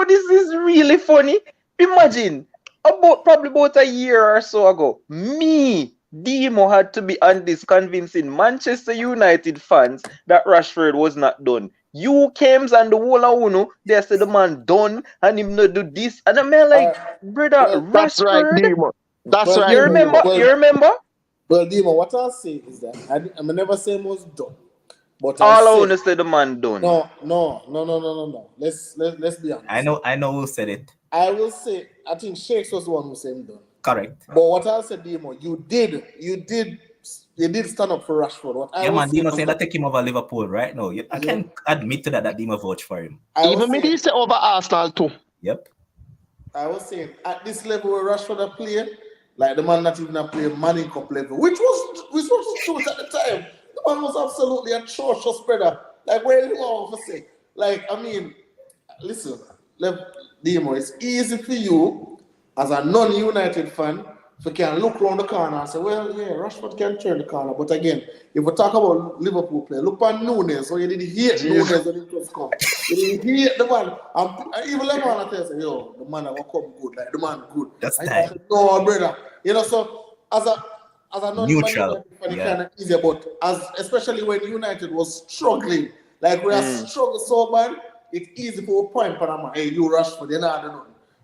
this is really funny. Imagine probably about a year or so ago, me, Demo, had to be on this convincing Manchester United fans that Rashford was not done. You came and the whole of Uno, they said the man done and him not do this. And I'm like, brother, well, That's right, Rashford. Demo. That's well, You right, remember? Demo. You remember? well, Dima, what I'll say is that I never say was done, but I All I say want to say the man done. no. Let's be honest. I know who said it. I will say I think Shakes was the one who said him done. Correct. But what I'll say, Dimo, you did stand up for Rashford. What I Yeah, will man, say Dimo was saying that that take him over Liverpool right now. I can admit to that Dimo vouch for him. I was Even me, saying, they say over Arsenal too. Yep. I was saying at this level where Rashford are playing, like the man not even a playing Manning Cup level, which was true at the time. The man was absolutely atrocious, brother. Like where do you want to say? Like I mean, listen, Demo, it's easy for you as a non-United fan to can look around the corner and say, well, yeah, Rashford can turn the corner. But again, if we talk about Liverpool player, look at Nunes. So you didn't hate Nunes when it was come. You didn't hate the man. And even LeBron I say, yo, the man will come good. Like the man good. That's And time. I said, no, brother. So as a non-Man Neutral. United fan, it Yeah. kind of easier. But especially when United was struggling, like we are struggling so bad, it's easy for a point for them. Hey, you Rashford, you're not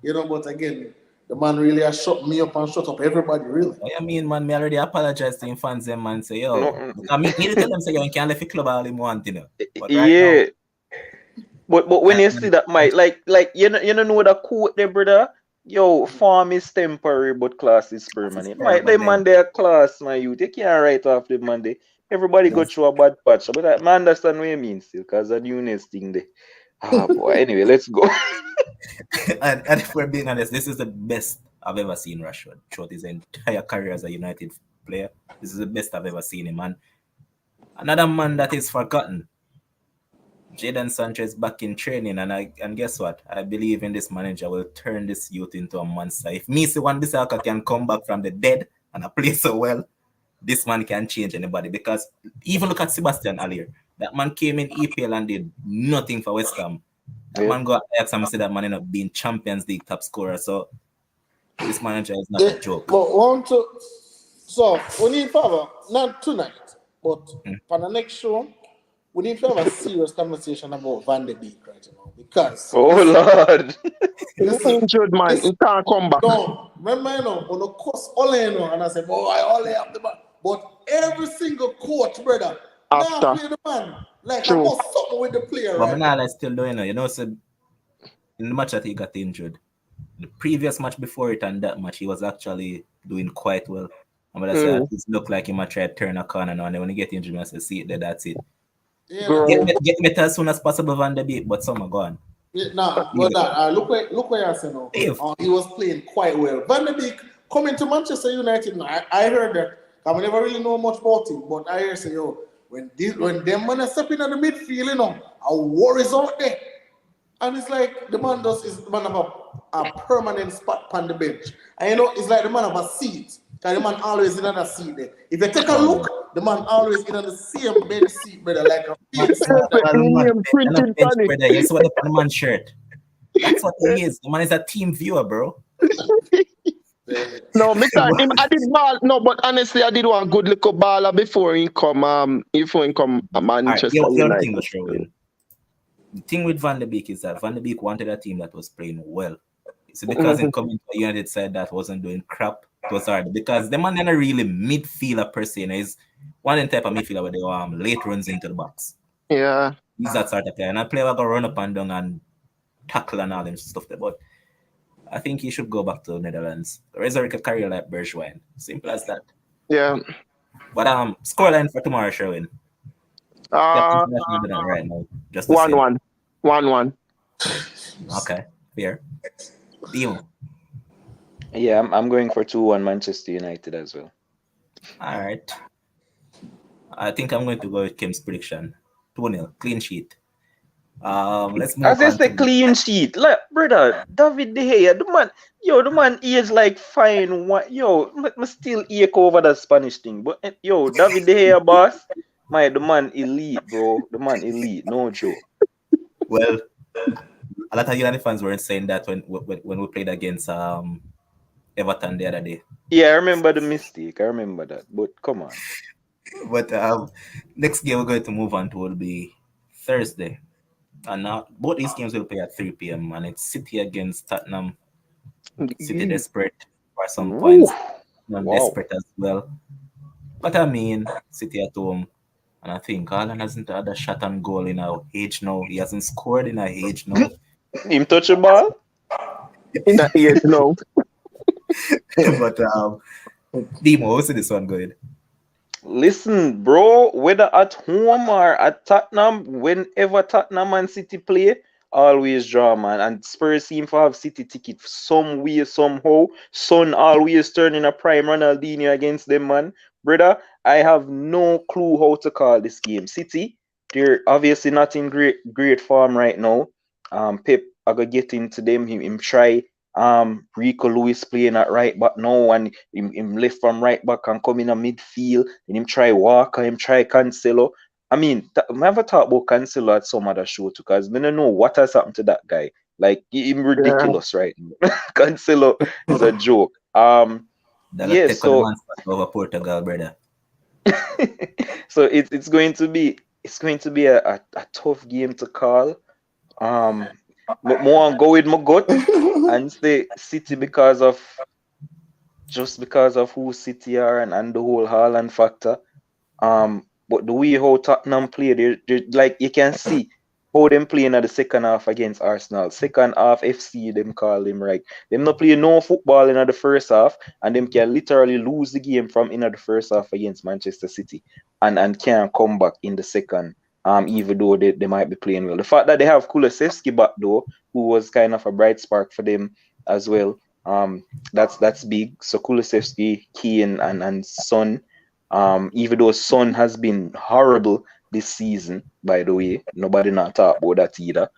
nothing. But again, the man really has shut me up and shut up everybody, really. I mean, man, me already apologize to him fans them man say, yo. No, Because me to tell them say, yo, you can't leave the club all him want, But right now, yeah. But when you see that, Mike, like you know that quote there, brother. Yo, form is temporary, but class is permanent. Mike, they man, they are class, my youth. You can't write off the Monday. Everybody go through a bad patch, but I understand what you mean still, cause a newness thing there. Ah boy. Anyway, let's go. and if we're being honest, this is the best I've ever seen Rashford throughout his entire career as a United player. This is the best I've ever seen him, man. Another man that is forgotten. Jadon Sanchez back in training, and guess what? I believe in this manager will turn this youth into a monster. If Missy Wan-Bissaka can come back from the dead and play so well, this man can change anybody. Because even look at Sebastian Aller. That man came in EPL and did nothing for West Ham. That man got Ajax and say that man ended up being Champions League top scorer. So this manager is not a joke. But so we need to have not tonight, but for the next show, we need to have a serious conversation about Van de Beek right now because Oh Lord. He's injured, man. He can't come back. No, remember, on the course, and I said, boy, I only have the man. But every single coach, brother, now play the man. Like, I must something with the player, But right? Manala is still doing it. So in the match that he got injured, the previous match before it and that match, he was actually doing quite well. I'm gonna say it looked like he might try to turn a corner now, and then when he get injured, I say, see it there, that's it. Yeah, Get better as soon as possible, Van de Beek, but some are gone. Look where I said now. He was playing quite well. Van de Beek coming to Manchester United now. I heard that. I never really know much about him, but I hear say, yo, when them man are stepping in the midfield, a war is out there. And it's like the man is the man of a permanent spot on the bench. And it's like the man of a seat. Because the man always in a seat there. If you take a look, the man always in on the same bench seat, brother, like a field seat. Brother. Yes, what the man shirt. That's what he is. The man is a team viewer, bro. No, I did ball. No, but honestly, I did one good little baller before he come. Manchester United. The thing with Van de Beek is that Van de Beek wanted a team that was playing well. So because in coming to a United side that wasn't doing crap, it was hard. Because the man never really midfielder per se. He's one of the type of midfielder where they late runs into the box. Yeah. He's that sort of player. And I play like a run up and down and tackle and all them stuff there. But I think he should go back to the Netherlands. Resurrect a career like Bergwijn. Simple as that. Yeah. But scoreline for tomorrow, Sherwin. Got Uh, international dinner right now. Just the same. 1-1. 1-1. Okay, fair. Demo. Yeah, I'm going for 2-1 Manchester United as well. All right. I think I'm going to go with Kim's prediction. 2-0, clean sheet. Let's move As I on say, to clean sheet. Like, brother, David De Gea, the man is like fine. Yo, me still ache over that Spanish thing. But yo, David De Gea, boss, the man elite, bro. The man elite, no joke. well. A lot of United fans weren't saying that when we played against Everton the other day. Yeah, I remember the mistake. I remember that. But come on. But next game we're going to move on to will be Thursday. And now both these games will play at 3 p.m. and it's City against Tottenham. City desperate for some points. Not Wow. desperate as well. But I mean, City at home. And I think Haaland hasn't had a shot on goal in a age now. He hasn't scored in a age now. Him touch a ball? In that age, no. But Demo, how's this one going? Listen, bro, whether at home or at Tottenham, whenever Tottenham and City play, always draw, man. And Spurs seem to have City ticket some way, somehow. Son always turning a prime Ronaldinho against them, man. Brother, I have no clue how to call this game. City, they're obviously not in great form right now. Pep, I gotta get into them. Him try Rico Lewis playing at right back now, and him left from right back and come in a midfield. Then him try Walker, him try Cancelo. I mean, I never talk about Cancelo at some other show too, because I don't know what has happened to that guy. Like, him ridiculous right now. Cancelo is a joke. Yeah, so over Portugal, brother. so it's going to be a tough game to call. But more go with my gut and say City because of who City are and the whole Haaland factor. But the way how Tottenham play, they're like, you can see how them playing at the second half against Arsenal. Second half FC, them call them, right. Them not play no football in the first half, and them can literally lose the game from in the first half against Manchester City and can't come back in the second. Even though they might be playing well. The fact that they have Kulusevski back though, who was kind of a bright spark for them as well. That's big. So Kulusevski, Keane and Son. Even though Son has been horrible this season, by the way, nobody not talk about that either.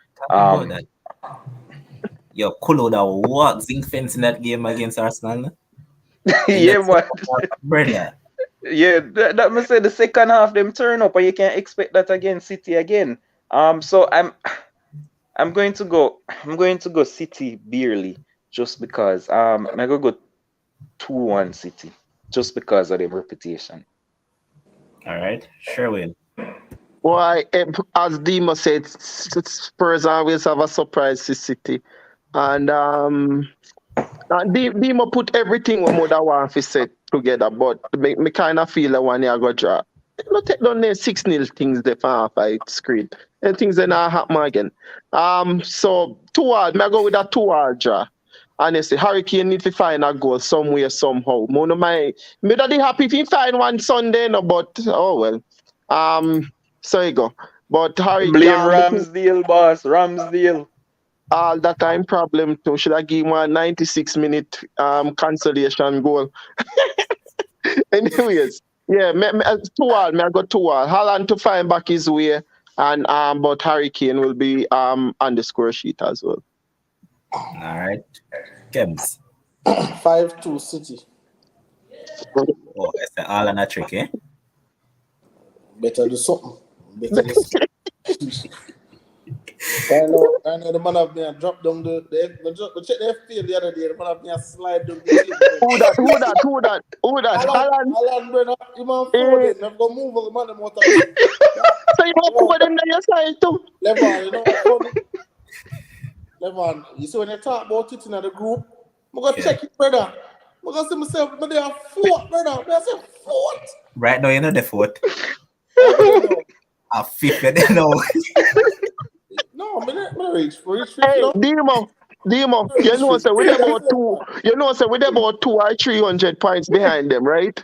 Yo, Kulu that walk zinc fence in that game against Arsenal. Yeah, man. Brother. Yeah, that must say the second half them turn up, and you can't expect that against City again. So I'm going to go City barely, just because I'm gonna go 2-1 City, just because of their reputation. All right, Sherwin. Why, as Dima said, Spurs always have a surprise to City, and Dima put everything we would have want to set together, but me kind of feel like when you go draw, you take down there 6-0 things they for half screen, and things that not happen again. So 2-2, me go with a 2-2 draw. Honestly, Harry Kane need to find a goal somewhere somehow. Me not happy if he find one Sunday, no, but oh well. So you go. But Harry Blame Ramsdale, boss. Ramsdale. All that time problem too. Should I give him a 96-minute consolation goal? Anyways, yeah, 2-2. Me I got 2-2. Haaland to find back his way, and but Harry Kane will be on the score sheet as well. All right, Kems. 5-2 City. Oh, it's the Haaland hat trick, eh? Better do something. Better do something. I know the man have me drop down the check the FPL the other day. The man have me slide down the table. Who that? Alan, brother, you man forward. I'm gonna move the man out of So you want to put them on your side too? Levon, you know, Levon, you see when you talk about it in the group, I'm gonna check it, brother. I'm gonna see myself, but they are fourth, brother. I say fourth. Right now, you know the fourth. A fifth, you know. No, I'm reach. Hey, Dimo. Demo, you know, so with about two, with about 2 or 300 points behind them, right?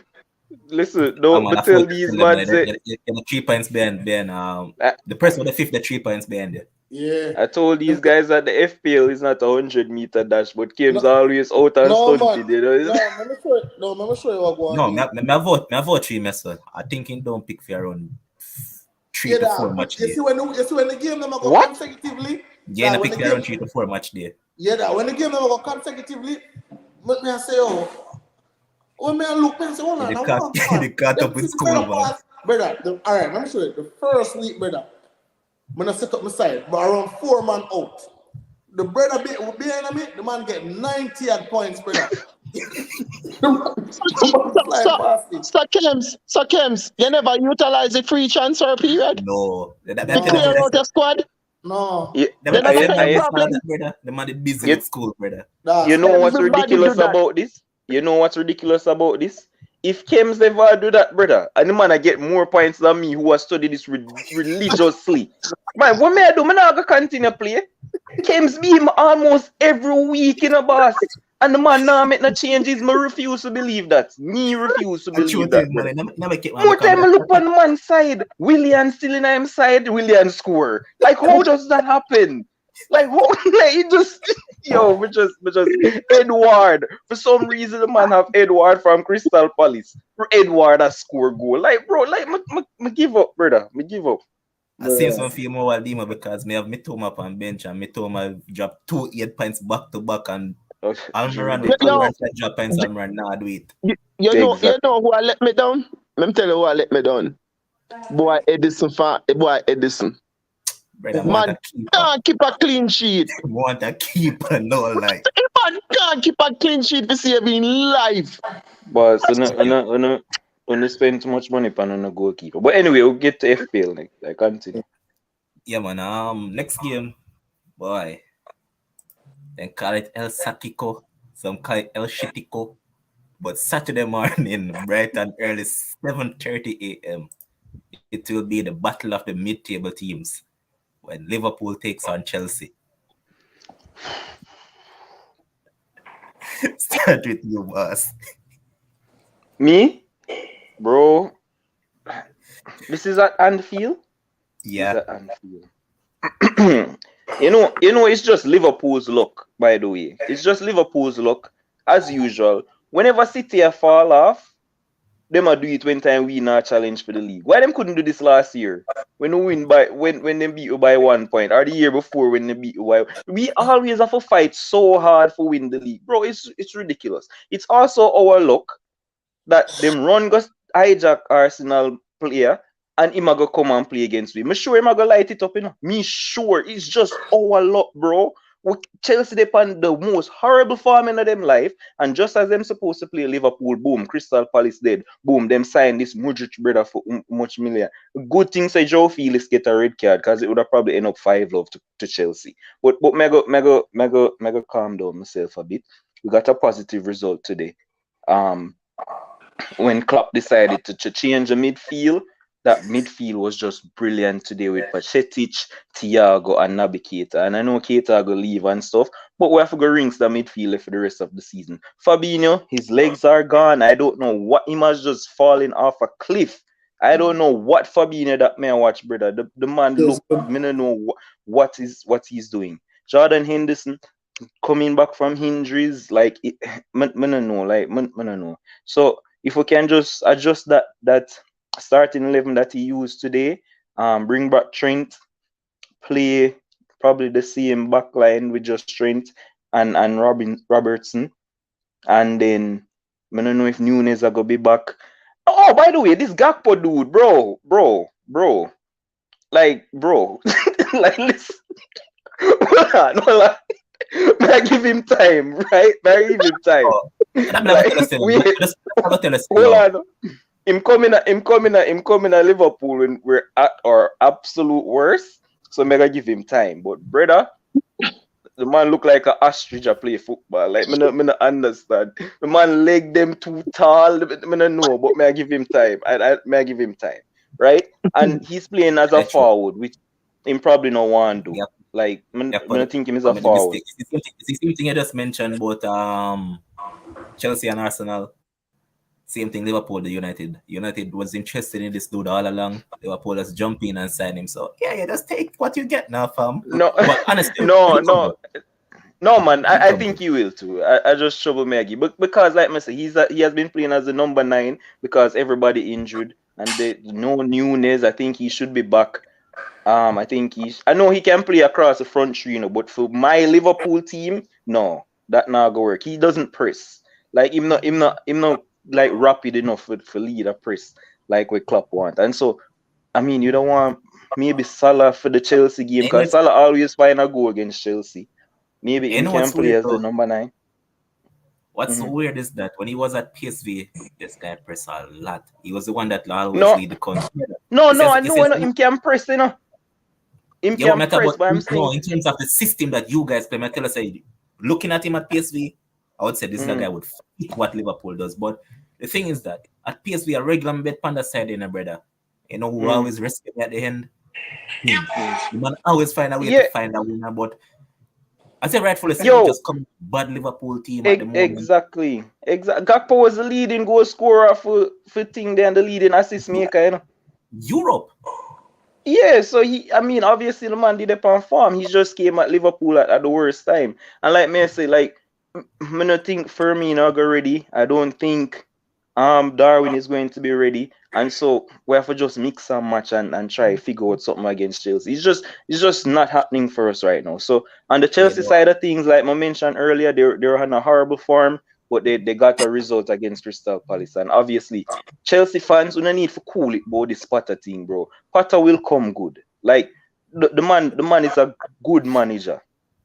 Listen, I'm don't on but a tell foot. these Tell them man that say the 3 points behind I, the person with the fifth, the 3 points behind you. Yeah. I told these guys that the FPL is not a 100-meter dash, but Kim's No, always out and no man. stunted, you know. No, let me show you. No, let me show you what go on No, there. me vote 3 I think he don't pick for around three Yeah, to four that. match You day. see when the game them go What? consecutively. Yeah, That na when pick the for around game. 3 to 4 match day. Yeah, that when the game them go consecutively. But me I say, oh, when me I look, me I say, hold Yeah, on, they now caught one pass. they caught Them up with things better school, man. pass, brother. All right, let me show you. The first week, brother. When I set up my side, but around 4 man out. The brother behind me, the man get 90 at points, brother. So, Flying past me. Kems, you never utilize the free transfer period No, to tell clear them No, out your squad. no. You, them You I never said get man a I, this all problem. that brother. The man is busy you, with school, brother. you That's know what's Everybody do ridiculous that. about this? You know what's ridiculous about this? If Kim's ever do that, brother, and the man I get more points than me who has studied this religiously. Man, what may I do? Man, I go continue play. Kim's beat him almost every week in a boss. And the man now make no changes. Me refuse to believe that. Me refuse to I true believe that, thing, brother. man. Never keep man More because time I look on one side, William still in him side, William score. Like how does that happen? Like how like it just we just Edward. For some reason the man have Edward from Crystal Palace. For Edward that score goal. Like bro, like me give up, brother. Me give up. I seem brother. some feel more while Dima because me have Mitoma on bench and Mitoma drop 2 8 points back to back and Oh, Yo, Almiron said drop points and run now do it. you exactly. know who I let me down? Let me tell you who I let me down. Boy Edison. Brother, I want a Man keeper. can't keep a clean sheet. I want a keeper, no lie. Man can't keep a clean sheet to save in life. But so Yeah, no spend too much money on a goalkeeper. But anyway, we'll get to FPL next. I continue. yeah man. Next game, boy. Then call it El Sakiko. Some call it El Shitiko. But Saturday morning, bright and early, 7:30 a.m. It will be the battle of the mid-table teams when Liverpool takes on Chelsea. Start with you, boss. Me, bro. This is at Anfield. This is Yeah, at Anfield. It's just Liverpool's luck, by the way. It's just Liverpool's luck, as usual. Whenever City fall off, them a do it when time we not challenge for the league. Why them couldn't do this last year? When we win by when they beat you by 1 point, or the year before when they beat you by we always have to fight so hard for win the league. Bro, it's ridiculous. It's also our luck that them run go hijack Arsenal player and him a go come and play against me. Me sure him a go light it up, you know. Me sure it's just our luck, bro. Chelsea depend the most horrible form in them life, and just as them supposed to play Liverpool, boom, Crystal Palace dead, boom, them sign this Mudrick brother for much million. Good thing say Joe Felix get a red card because it would have probably end up 5-love to Chelsea. But mega calm down myself a bit. We got a positive result today. Um, when Klopp decided to change the midfield, that midfield was just brilliant today with Pacetic, Thiago, and Naby Keita. And I know Keita will leave and stuff, but we have to go rings the midfield for the rest of the season. Fabinho, his legs are gone. I don't know what he must just falling off a cliff. I don't know what Fabinho that may watch, brother. The man Feels look, good. me don't know what he's doing. Jordan Henderson coming back from injuries, like me don't know, like me don't know. So if we can just adjust that starting 11 that he used today, bring back Trent, play probably the same back line with just Trent and Robertson, and then I don't know if Nunes are gonna be back. Oh, by the way, this Gakpo dude, bro, like bro, like listen, hold on. May I give him time, right? May I give him time. oh, and I'm never Like tell us we still. I'm gonna tell us hold now. on. Him coming at Liverpool when we're at our absolute worst. So mega give him time. But brother, the man look like an ostrich a play football. Like me not understand. The man leg them too tall. Me not know, but may I give him time. May I give him time. Right? And he's playing as a I true. forward, which him probably no want to do. Yeah, Like, Yeah, I but think him is I a mean, the forward. mistake. It's the same thing you just mentioned about Chelsea and Arsenal. Same thing, Liverpool, the United. United was interested in this dude all along. Liverpool just jump in and sign him. So yeah, you just take what you get now, fam. No, But honestly, no, he'll come no. good. No, man, He'll I come think good. he will too. I just trouble Maggie, but because like I say, he has been playing as the number 9 because everybody injured and no newness. I think he should be back. I think I know he can play across the front three, but for my Liverpool team, no, that not gonna work. He doesn't press. Like him not like rapid enough for lead a press like what Klopp want. And so I mean, you don't want maybe Salah for the Chelsea game And because Salah always find a goal against Chelsea. Maybe you him know can what's play weird as the though? number 9. What's so Hmm. weird is that when he was at PSV, this guy pressed a lot. He was the one that always No, lead the counter. no, I He know, I says, know him can press, Him yeah, what can matter press, about but I'm saying, no, in terms of the system that you guys play, I tell us, looking at him at PSV, I would say this is a mhm, guy would fit what Liverpool does. But the thing is that at PSV, a regular bet panda side in a brother. You know who mhm, always rescue me at the end? Him. mhm. The man always find a way to Yeah, find a winner. But as I rightfully said, we yo, just come bad Liverpool team at the moment. exactly. Gakpo was the leading goal scorer for thing there and the leading assist maker. Europe. Yeah, so I mean, obviously the man did it on form. He just came at Liverpool at the worst time. And like me I say, like, I don't think Firmino go ready. I don't think Darwin is going to be ready. And so we have to just mix and match and try figure out something against Chelsea. It's just not happening for us right now. So on the Yeah, Chelsea but side of things, like I mentioned earlier, they're on a horrible form, but they got a result against Crystal Palace. And obviously, Chelsea fans, we don't need to cool it about this Potter thing, bro. Potter will come good. Like the man is a good manager.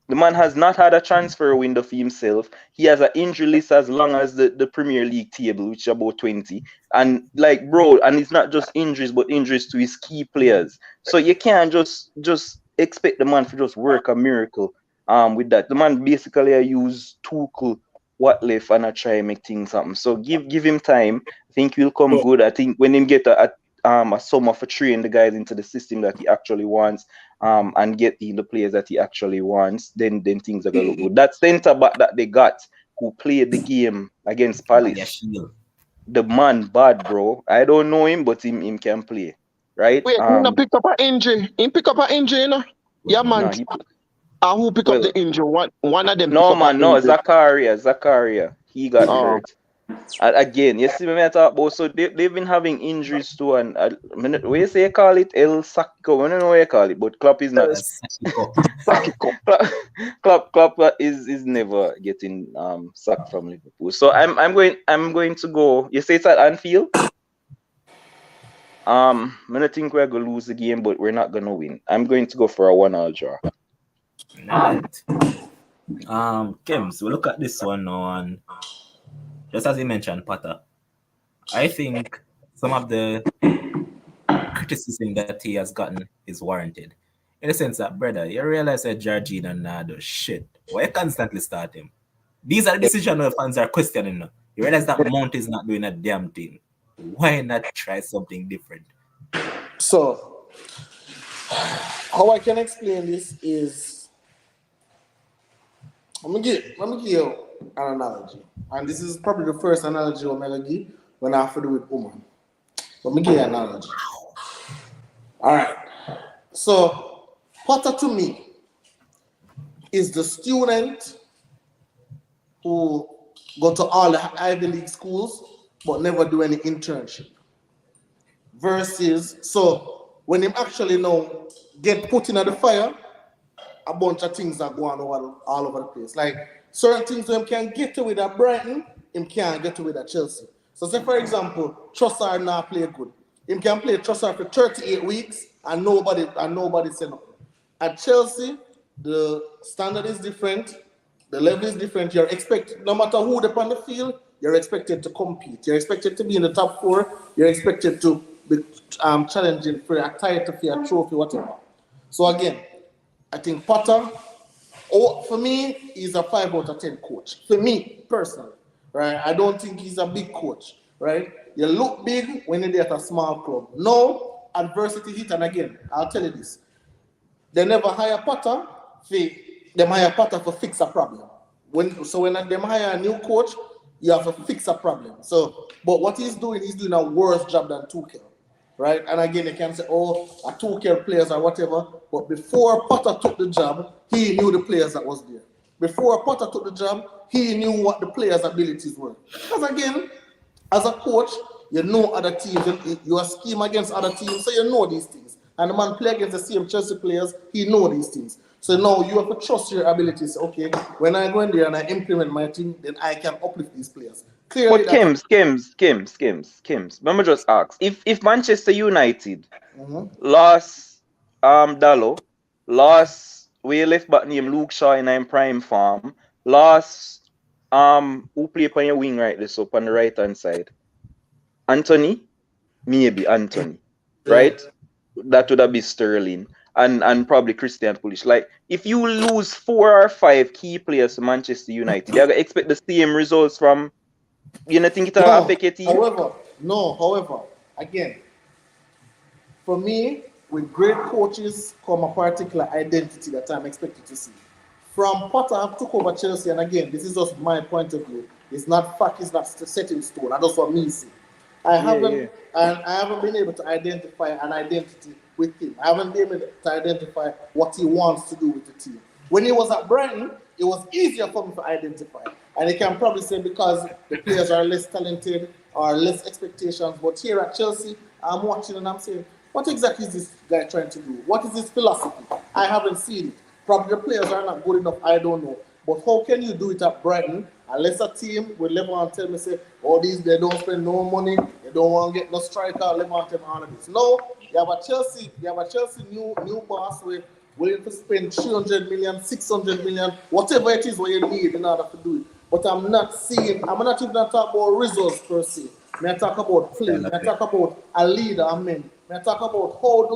The man has not had a transfer window for himself. He has an injury list as long as the Premier League table, which is about 20. And like, bro, and it's not just injuries, but injuries to his key players. So you can't just expect the man to just work a miracle with that. The man basically I use Tuchel what left and I try and make things happen. So give him time. I think he'll come But good. I think when him get a summer for train the guys into the system that he actually wants, and get the players that he actually wants, then things are gonna look good. That centre back that they got who played the game against Via Palace, Shield. the man bad, bro. I don't know him, but him can play, right? Wait, he not pick up an injury. He pick up an injury, you know? Yeah, man. No, he Who pick up well, the injury? One of them pick no up an man, no, injury. Zakaria, he got Oh, hurt. And again, you see me I talk about, so they've been having injuries too, and when you say you call it El Sacco, I don't know what you call it, but Klopp is not. Sakiko. Sakiko. Klopp is never getting sacked from Liverpool. So I'm going to go. You say it's at Anfield. I don't think we're gonna lose the game, but we're not gonna win. I'm going to go for a 1-1 draw. Right. Kim, so we look at this one now, and just as you mentioned, Potter, I think some of the criticism that he has gotten is warranted. In the sense that, brother, you realize that Georgina does shit. Why you constantly start him? These are the decisions the fans are questioning now. You realize that Mount is not doing a damn thing. Why not try something different? so how I can explain this is let me give you an analogy. And this is probably the first analogy I'm gonna give when I have to do with woman. Let me give you an analogy. Alright. So Potter to me is the student who go to all the Ivy League schools but never do any internship. Versus, so when him actually now get put in the fire, a bunch of things are going on all over the place. Like certain things him can get away at Brighton, him can't get away at Chelsea. So say for example, Trossard now play good. Him can play Trossard for 38 weeks and nobody say nothing. At Chelsea, the standard is different, the level is different. You're expected, no matter who they on the field, you're expected to compete. You're expected to be in the top 4. You're expected to be challenging for a title, for a trophy, whatever. So again, I think Potter, for me, he's a 5 out of 10 coach. For me, personally, right? I don't think he's a big coach, right? You look big when you're at a small club. No, adversity hit, and again, I'll tell you this. They never hire Potter them hire Potter for fix a problem. When them hire a new coach, you have to fix a problem. So, but what he's doing a worse job than Tuchel, right? And again, they can say, oh, a Tuchel players or whatever. But before Potter took the job, he knew the players that was there. Before Potter took the job, he knew what the players' abilities were. Because again, as a coach, you know other teams, you scheme against other teams, so you know these things. And the man play against the same Chelsea players, he know these things. So now you have to trust your abilities. Okay, when I go in there and I implement my team, then I can uplift these players. Clearly, But Kims. Let me just ask: if Manchester United lost Dallo, lost we left back named Luke Shaw in I'm prime farm, lost who play on your wing right this up on the right hand side, Anthony, maybe Anthony, right? That would have been Sterling and probably Christian Pulisic. Like if you lose 4 or 5 key players to Manchester United, they're gonna expect the same results from. You don't think it'll affect your team? However, again, for me, with great coaches come a particular identity that I'm expected to see. From Potter took over Chelsea, and again, this is just my point of view. It's not fact, it's not set in stone. And that's what me see. I haven't been able to identify an identity with him. I haven't been able to identify what he wants to do with the team. When he was at Brighton, it was easier for me to identify. And you can probably say because the players are less talented or less expectations. But here at Chelsea, I'm watching and I'm saying, what exactly is this guy trying to do? What is his philosophy? I haven't seen it. Probably the players are not good enough, I don't know. But how can you do it at Brighton? Unless a team will level and tell me, say, oh, they don't spend no money, they don't want to get no striker, level and tell me all of this. No, you have a Chelsea new boss with willing to spend 300 million, 600 million, whatever it is what you need in order to do it. But I'm not even talking about results per se. I talk about play. I talk about a leader, I talk about how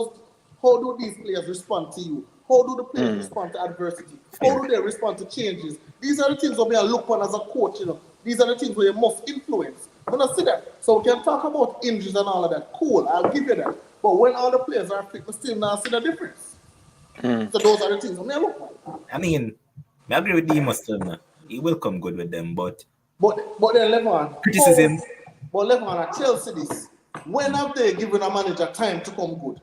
do these players respond to you? How do the players respond to adversity? How do they respond to changes? These are the things that I look on as a coach, These are the things where you must influence. I'm going to see that. So we can talk about injuries and all of that. Cool, I'll give you that. But when all the players are fit, we still not see the difference. So those are the things that I look at. I mean, I agree with Demas still. He will come good with them, but then Levon, criticism. But Levon at Chelsea this. When have they given a manager time to come good?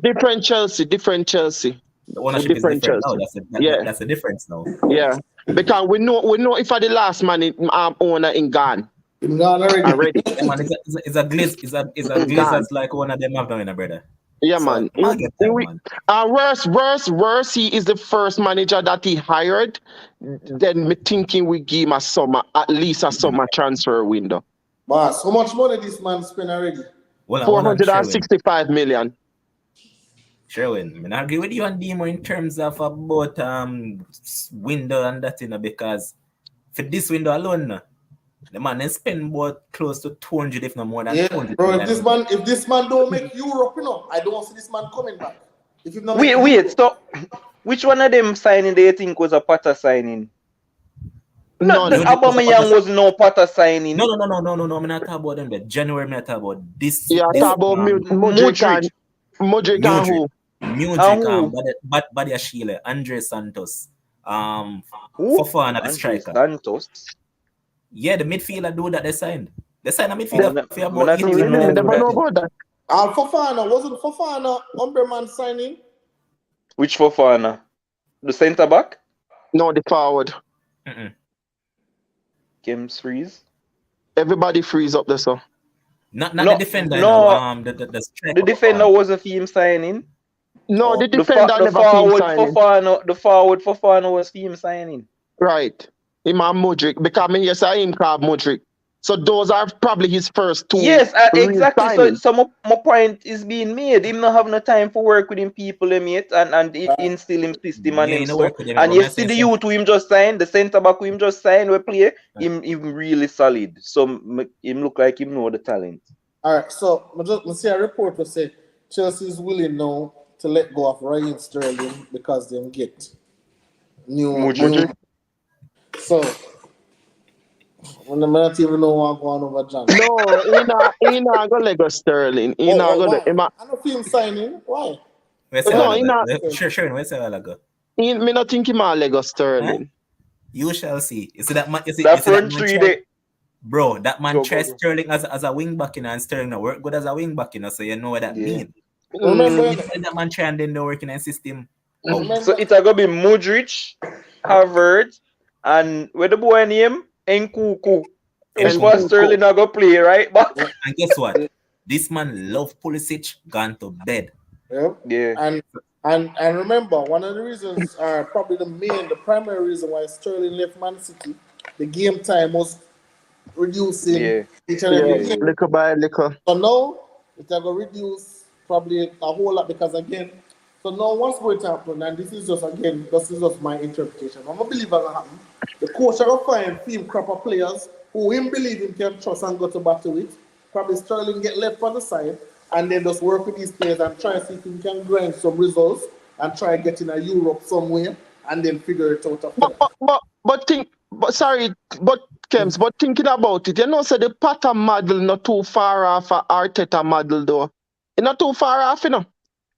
Different Chelsea. The ownership is different now. That's the difference now. Yeah, because we know if I the last man owner in Ghana. Already. Yeah, man, it's a Glazers like one of them have done, brother. Yeah, so, man. Worse, he is the first manager that he hired. Then me thinking we give him at least a summer transfer window. Boss, how much money this man spent already? Well, 465 million. Sherwin, I agree with you on Demo in terms of about window and that, because for this window alone, the man then spend about close to 200, if not more than 200. Bro, if this man don't make Europe, I don't see this man coming back. So which one of them signing do you think was a Potter signing? No, Aubameyang was no Potter signing. No. I'm not talking about them. But January, I'm not talking about this. Yeah, I'm talking about Modric and who? Modric, Badia Sheila, Andre Santos, Fofana, the striker. Santos. Yeah, the midfielder dude that they signed. They signed a midfielder for about 80 million. Never know about that. Wasn't Fofana Umberman signing? Which Fofana? The centre back? No, the forward. Games freeze. Everybody freeze up there, so. Not the defender. No, the defender was a team signing. No, the defender never team signing. The forward Fofana was team signing. Right. Him and Modric, because yes, I him called Modric. So those are probably his first two. Yes, exactly. So my point is being made. Him not have no time for work with him people, mate, and instill him system and him stuff. And you see the youth who him just signed, the centre back who him just signed, we play him really solid. So him look like him know the talent. All right. So I see a report will say Chelsea is willing now to let go of Raheem Sterling because they get new. So, I don't even know what I'm going over John. No, he not going to let go Sterling. I don't feel him signing. Why? Where's the No, while he ago? not. Sure, where's the while ago? Me not think him a Lego Huh? Sterling. You shall see. You see that man? You That see that front man three try, there. bro. That man Go, try go, go. Sterling as a wing back, and Sterling no work good as a wing back, so you know what that Yeah. mean. Remember, Mm. And that man try and then the working and system out. So remember, it's gonna be Modric, Havertz, and where the boy name Nkuku. Which And one Nkunku. Sterling not gonna play right back? And guess what? This man love Pulisic gone to bed. yeah. Yeah. And remember, one of the reasons, probably the primary reason why Sterling left Man City, the game time was reducing Yeah. each and yeah, every Yeah. game. little by little. So now it's going to reduce probably a whole lot because again, so now what's going to happen, and this is just my interpretation. I'm a believer going to happen. The coach are going to find team crop of players who him believe him can trust and go to battle with. Probably Sterling get left on the side and then just work with these players and try and see if he can grind some results and try and get in a Europe somewhere and then figure it out after that. But Kems, but thinking about it, you know, so the Potter model not too far off a Arteta model though. It's not too far off, you know.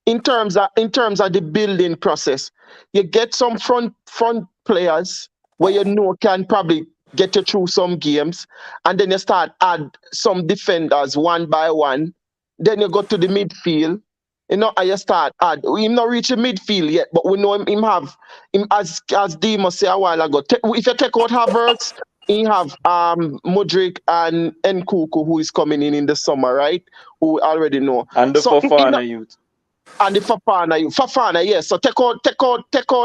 In terms of the building process, you get some front players where you know can probably get you through some games, and then you start add some defenders one by one. Then you go to the midfield, you know, and you start add. Him not reach the midfield yet, but we know him have him as Demo say a while ago. If you take out Havertz, he have Modric and Nkuku who is coming in the summer, right? Who we already know. And the So Fofana youth. and the Fafana, yes. So take out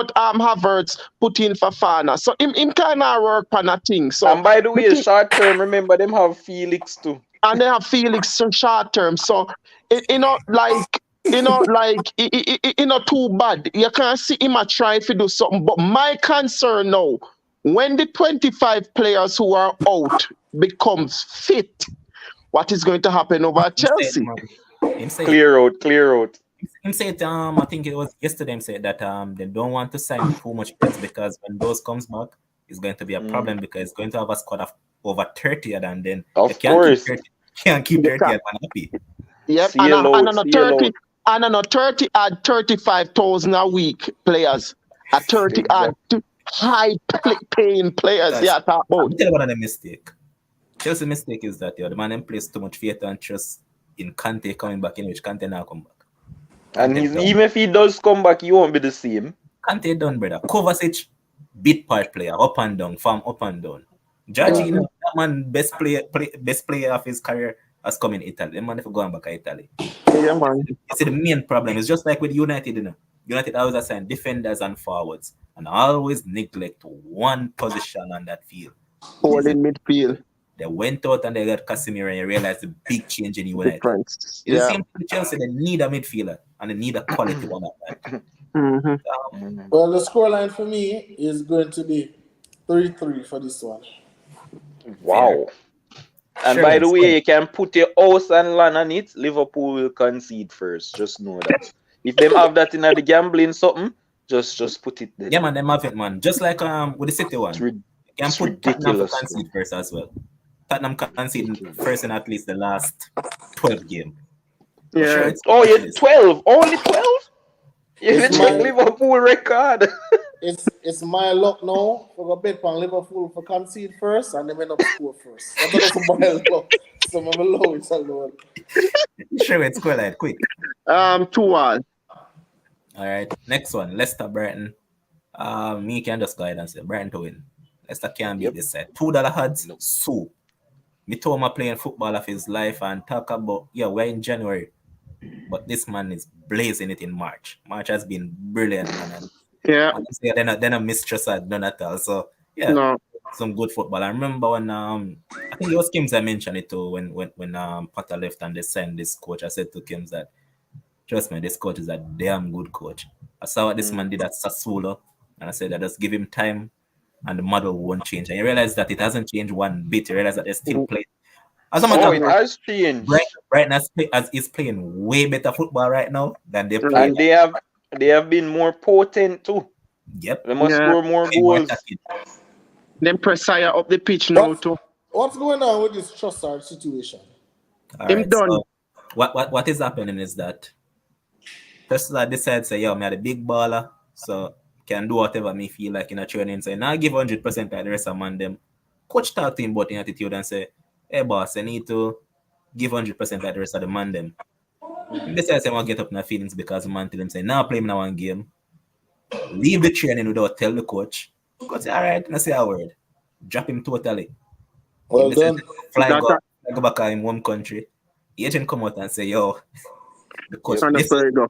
Havertz, put in Fafana. So him kind of work on a thing. So And by the me way, think- short term, remember them have Felix too. and they have Felix so short term. So it not like it not too bad. You can see him a try to do something. But my concern now, when the 25 players who are out becomes fit, what is going to happen over at Chelsea? Him say Clear out. Him said, I think it was yesterday. Him said that they don't want to sign too much players because when those comes back, it's going to be a problem because it's going to have a squad of over 30, and then Of you can't course. can't keep You 30 can't. and happy. Yep, See you and load, on a see you 30, load. and on a 30 add 35,000 a week players. A 30 add high paying players. Guys, Yeah, talk I'll about. tell you what the mistake. Chelsea's mistake is that the man them place too much faith and trust in Kante coming back, in which Kante now come back. And Kante done. even if he does come back, he won't be the same. Kante done, brother. Kovacic, bit part player, up and down, farm up and down. Jorginho, that man best player of his career has come in Italy. The man if going back to Italy. Yeah, man. You see, the main problem is just like with United, you know. United always assign defenders and forwards and always neglect one position on that field. Holding midfield They went out and they got Casemiro and you realize the big change in United. difference. It's the Yeah. same thing with Chelsea. They need a midfielder and they need a quality one at that. Mm-hmm. Well, the scoreline for me is going to be 3-3 for this one. Wow. And Sure, by the it's way, fine. you can put your house and land on it. Liverpool will concede first. Just know that. If them have that in the gambling something, just put it there. Yeah, man, them have it, man. Just like with the City one. It's, You can it's put Tottenham for ridiculous. concede first as well. Tottenham concede Ridiculous. first in at least the last 12 game. For Yeah. sure, it's Oh, yeah, ridiculous. 12. Only 12? You It's check my- Liverpool record. It's my luck now for a bet on Liverpool for concede first and then end up score first. That's my luck. So I'm low it's alone. Sure, it's scoreline quick. 2-1. All right, next one, Leicester Brighton. Me can just go ahead and say Brighton to win. Leicester can't beat this side. $2 odds, soup. Mitoma playing football of his life and talk about we're in January, but this man is blazing it in March. March has been brilliant, man. And Yeah. honestly, they're not mistress at none at all. So yeah, No. some good football. I remember when I think it was Kims I mentioned it too when Potter left and they signed this coach. I said to Kims that trust me, this coach is a damn good coach. I saw what this man did at Sassuolo, and I said that just give him time and the model won't change. And you realize that it hasn't changed one bit. You realize that they still play. As a matter Oh, of it fact, has changed. Brighton is playing way better football right now than they played. And they have been more potent too. Yep. They must Yeah. score more Way more goals. attacking. Then press higher up the pitch now too. What's going on with this Trossard situation? All Him right, done. so what is happening is that Tesla decides say, yo, me are the big baller, so can do whatever me feel like in a training. So now give 100% like the rest of man them. Coach talk to him about the attitude and say, hey boss, I need to give 100% like the rest of the man them. He decides I want to get up in the feelings because the man tell him say, now play me now one game. Leave the training without tell the coach. Coach say, all right, let's say a word. Drop him totally. Well done. Fly That's go back in one country. The agent come out and say, yo, the coach and that's where you go.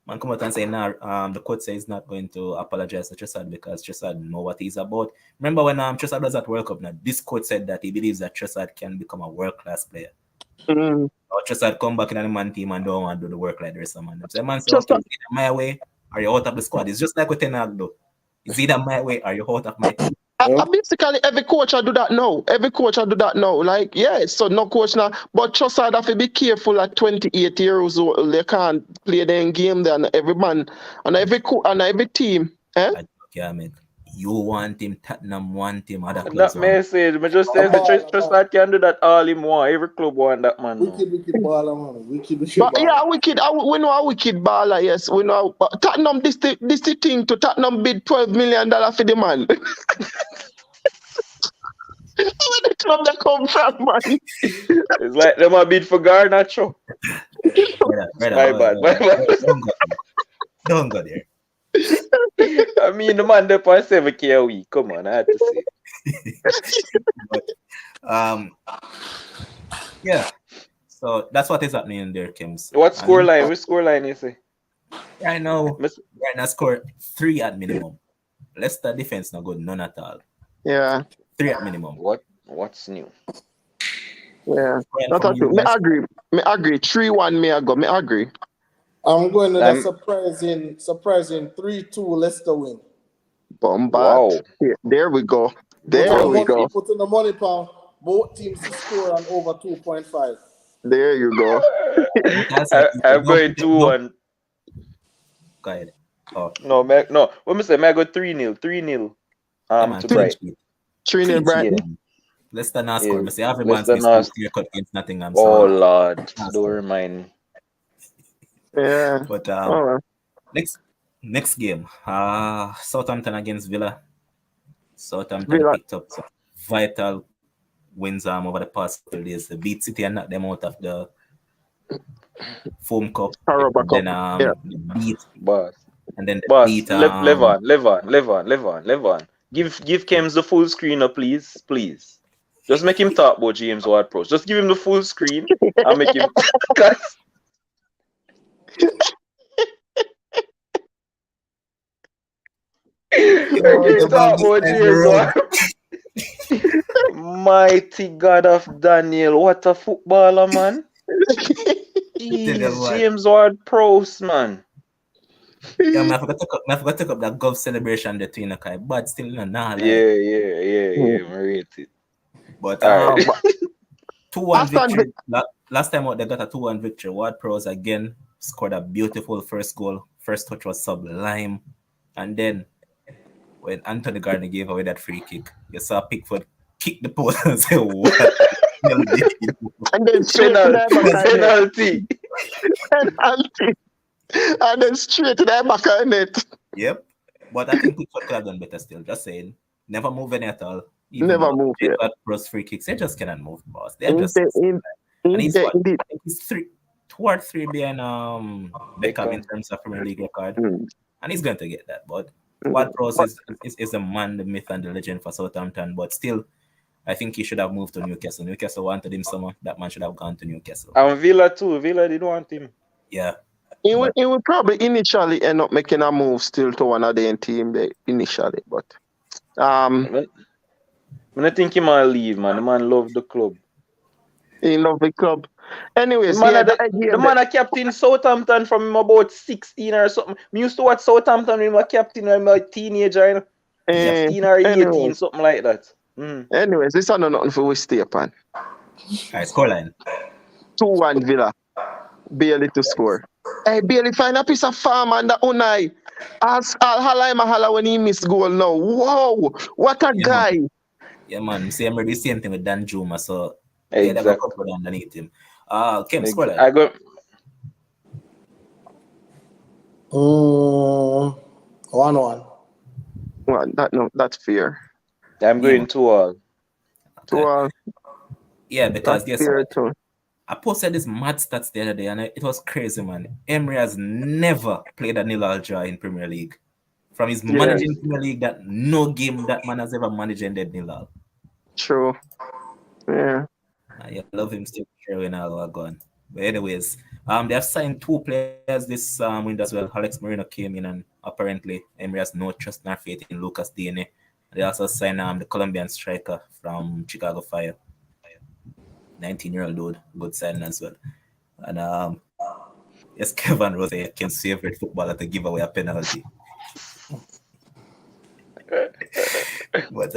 Man come out and say, nah, the coach says he's not going to apologize to Trossard because Trossard know what he's about. Remember when Trossard was at World Cup now, this coach said that he believes that Trossard can become a world-class player. Mm. Or Trossard come back in the man team and don't want to do the work like the rest of the man. So man say, Just okay, it's either my way or you're out of the squad. It's just like with Ten Hag though. It's either my way or you're out of my team. Basically, every coach I do that now. Every coach I do that now. Like, yeah, so no coach now. But Trossard have to be careful at 28 years old. They can't play their game there. And every man, and every and every team. Yeah, man. You want him, Tottenham want him, other That clubs want him. message, I just say Trossard can do that all him want. Every club want that man. No. Wicked baller, man. Wicked But baller. yeah, wicked. We know a wicked baller. Yes, we know. But Tottenham, this the thing to Tottenham bid $12 million for the man. Where the club that come from, man? It's like them a bid for Garnacho. My bad. Don't go there. I mean, the man there on 7K a week. Come on, I had to say. But, yeah. So that's what is happening in there, Kims. What scoreline? Which scoreline you say? Right now score 3 at minimum. Leicester defense not good, none at all. Yeah. 3 at minimum. What's new? Yeah. Not at all. Me agree. 3-1 me go. Me agree. I'm going to the surprising 3-2 Leicester win. Bombard. Wow. Yeah, there we go. There we go. Put in the money, pal. Both teams to score on over 2.5. There you go. I'm going 2-1. Go ahead. Oh. No. What me say? I go 3-0. 3-0. To Brighton. 3-0 Brighton. Leicester not score. I say everyone's missed clear cut against Nottingham. Oh Lord, don't remind me. Yeah. But next game, Southampton against Villa. Southampton picked up some vital wins over the past couple of days. They beat City and knocked them out of the Foam Cup. Then beat Levan. Give Kems the full screen up, please. Just make him talk about James Ward-Prowse. Just give him the full screen and make him. Mighty God of Daniel, what a footballer, man. James Ward-Prowse, man. Yeah, I forgot to take up that golf celebration the twin okay, but still nah. Yeah, I rate it. But 2-1 victory. Last time out they got a 2-1 victory. Ward-Prowse again scored a beautiful first goal. First touch was sublime. And then when Anthony Gardner gave away that free kick, you saw Pickford kick the post and say, what? And then penalty. And then straight to the back of net. Yep. But I think Pickford could have done better still. Just saying. Never move any at all. Even Never move. Yeah. Cross free kicks. They just cannot move, boss. They're just Indeed. He's 2 or 3 behind Beckham in terms of Premier League record. And he's going to get that. But Ward-Prowse is the man, the myth, and the legend for Southampton. But still, I think he should have moved to Newcastle. Newcastle wanted him so much. That man should have gone to Newcastle. And Villa too. Villa didn't want him. Yeah. He would probably initially end up making a move still to one of their team initially. But I think he might leave, man. The man love the club. He love the club. Anyways, the man a captain Southampton from him about 16 or something. Me used to watch Southampton when he was captain when I was a teenager, you know? 16 or 18, something like that. Anyways, this is nothing for we stay upon. Alright, scoreline. 2-1 Villa. Bailey to score. Hey, Bailey find a piece of farm under Unai. As Al-Halai when he missed goal now. Whoa, what a guy. Man. Yeah, man. See, I'm ready the same thing with Dan Juma, so exactly. Underneath him. Kim, scoreline. Mm, 1-1. Well, that's fair. I'm Yeah, man. going 2-2. Okay. Well, Yeah, that's because guess fair what? too. I posted this mad stats the other day, and it was crazy, man. Emery has never played a nil-all draw in Premier League. From his Yeah, managing Premier League, that no game that man has ever managed ended nil-all. true. Yeah. You love him still carrying all our gun. But anyways, they have signed two players this window as well. Alex Moreno came in, and apparently Emery has no trust nor faith in Lucas DNA. They also signed the Colombian striker from Chicago Fire, 19-year-old dude, good signing as well. And yes, Kevin Rose, Ken's favorite footballer, to give away a penalty. But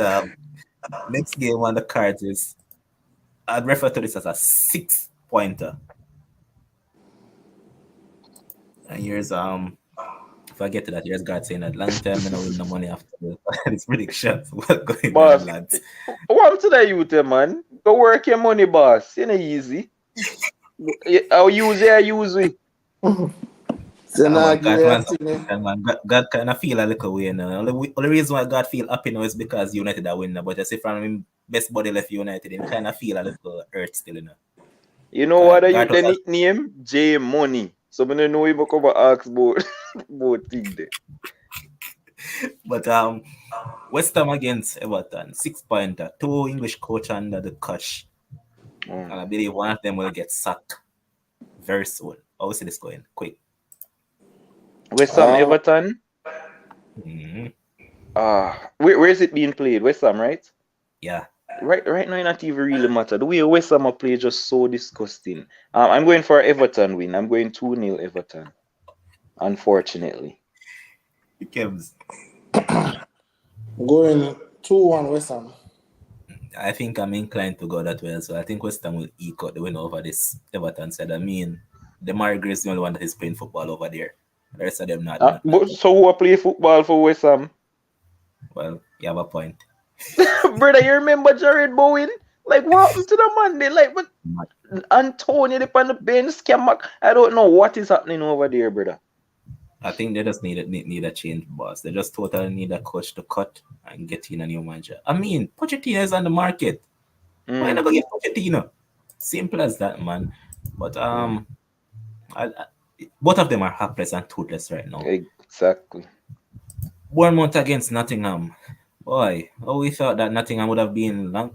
next game on the cards is, I'd refer to this as a 6-pointer. And here's if I get to that, here's God saying that long time I don't win no money after this prediction. What's going on, Boss, lads? what to the youth, man? Go work your money, boss. You know, easy. I'll use it, I use it. So now Man, give God, me a man, thing, eh? God kind of feel a little way now. Only reason why God feel happy now is because United are winning. But I say from him best body left United, him kind of feel a little hurt still, you know. You know what the youth the nickname? J Money. So I don't know if I come ask about about thing there. But West Ham against Everton, 6-pointer, two English coach under the coach. And I believe one of them will get sacked very soon. How see this going? Quick. West Ham Everton. Mm-hmm. Where is it being played? West Ham, right? Yeah. Right now, it not even really matter. The way West Ham are play just so disgusting. I'm going for Everton win. I'm going 2-0 Everton. Unfortunately. Kevs. Going 2-1 West Ham. I think I'm inclined to go that way as well. I think West Ham will eke out the win over this Everton side. I mean, the Gray is the only one that is playing football over there. The rest of them not. So who play football for West Ham? Well, you have a point. Brother, you remember Jared Bowen? Like, what happened to the man? They like, but Antonio up on the bench, scam. I don't know what is happening over there, brother. I think they just need a change, boss. They just totally need a coach to cut and get in a new manager. I mean, Pochettino is on the market. Why not go get Pochettino? Simple as that, man. But both of them are hapless and toothless right now. Exactly. Bournemouth against Nottingham. Boy, we thought that Nottingham would have been at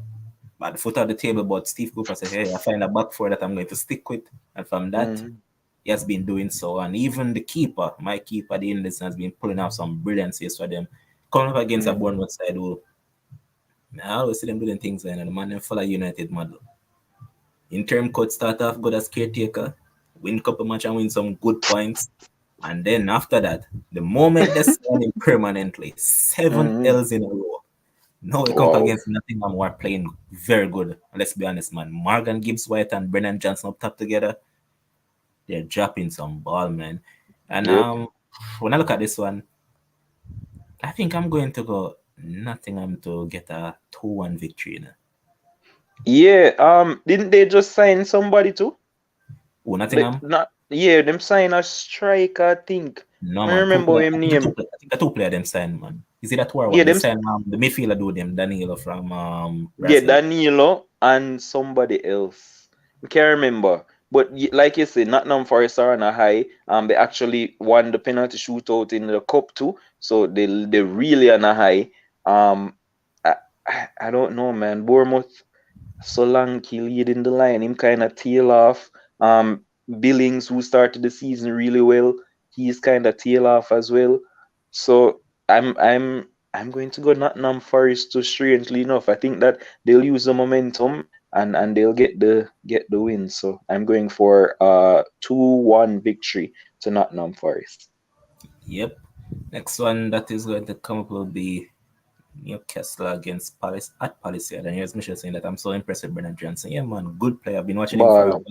the foot of the table, but Steve Cooper said, hey, I find a back four that I'm going to stick with. And from that, he has been doing so. And even the keeper, my keeper, the Indians, has been pulling out some brilliant saves for them. Coming up against a Bournemouth side who, I always see them doing things and the man them follow United model. Interim coach start off good as caretaker, win couple match and win some good points. And then after that, the moment they sign him permanently, 7 L's in a row. Now we come up against Nottingham who are playing very good. Let's be honest, man. Morgan Gibbs White and Brennan Johnson up top together. They're dropping some ball, man. And when I look at this one, I think I'm going to go Nottingham to get a 2-1 victory. You know? Yeah. Didn't they just sign somebody too? Oh, Nottingham? Them sign a striker, I think. No, I man. remember him name. I think the two player them signed, man. Is it a 2 or 1? Yeah, they signed the midfielder do them, Danilo from Yeah, Brazil. Danilo and somebody else. I can't remember. But like you said, Nottingham Forest are on a high. They actually won the penalty shootout in the cup too. So they're really on a high. I don't know, man. Bournemouth, Solanke leading the line. Him kind of tail off. Billings, who started the season really well, he's kind of tail off as well. So I'm going to go Nottingham Forest too, strangely enough. I think that they'll use the momentum and they'll get the win. So I'm going for 2-1 victory to Nottingham Forest. Yep. Next one that is going to come up will be Newcastle against Palace at Palace. And here's Michelle saying that I'm so impressed with Brennan Johnson. Yeah, man, good player. I've been watching him for a while.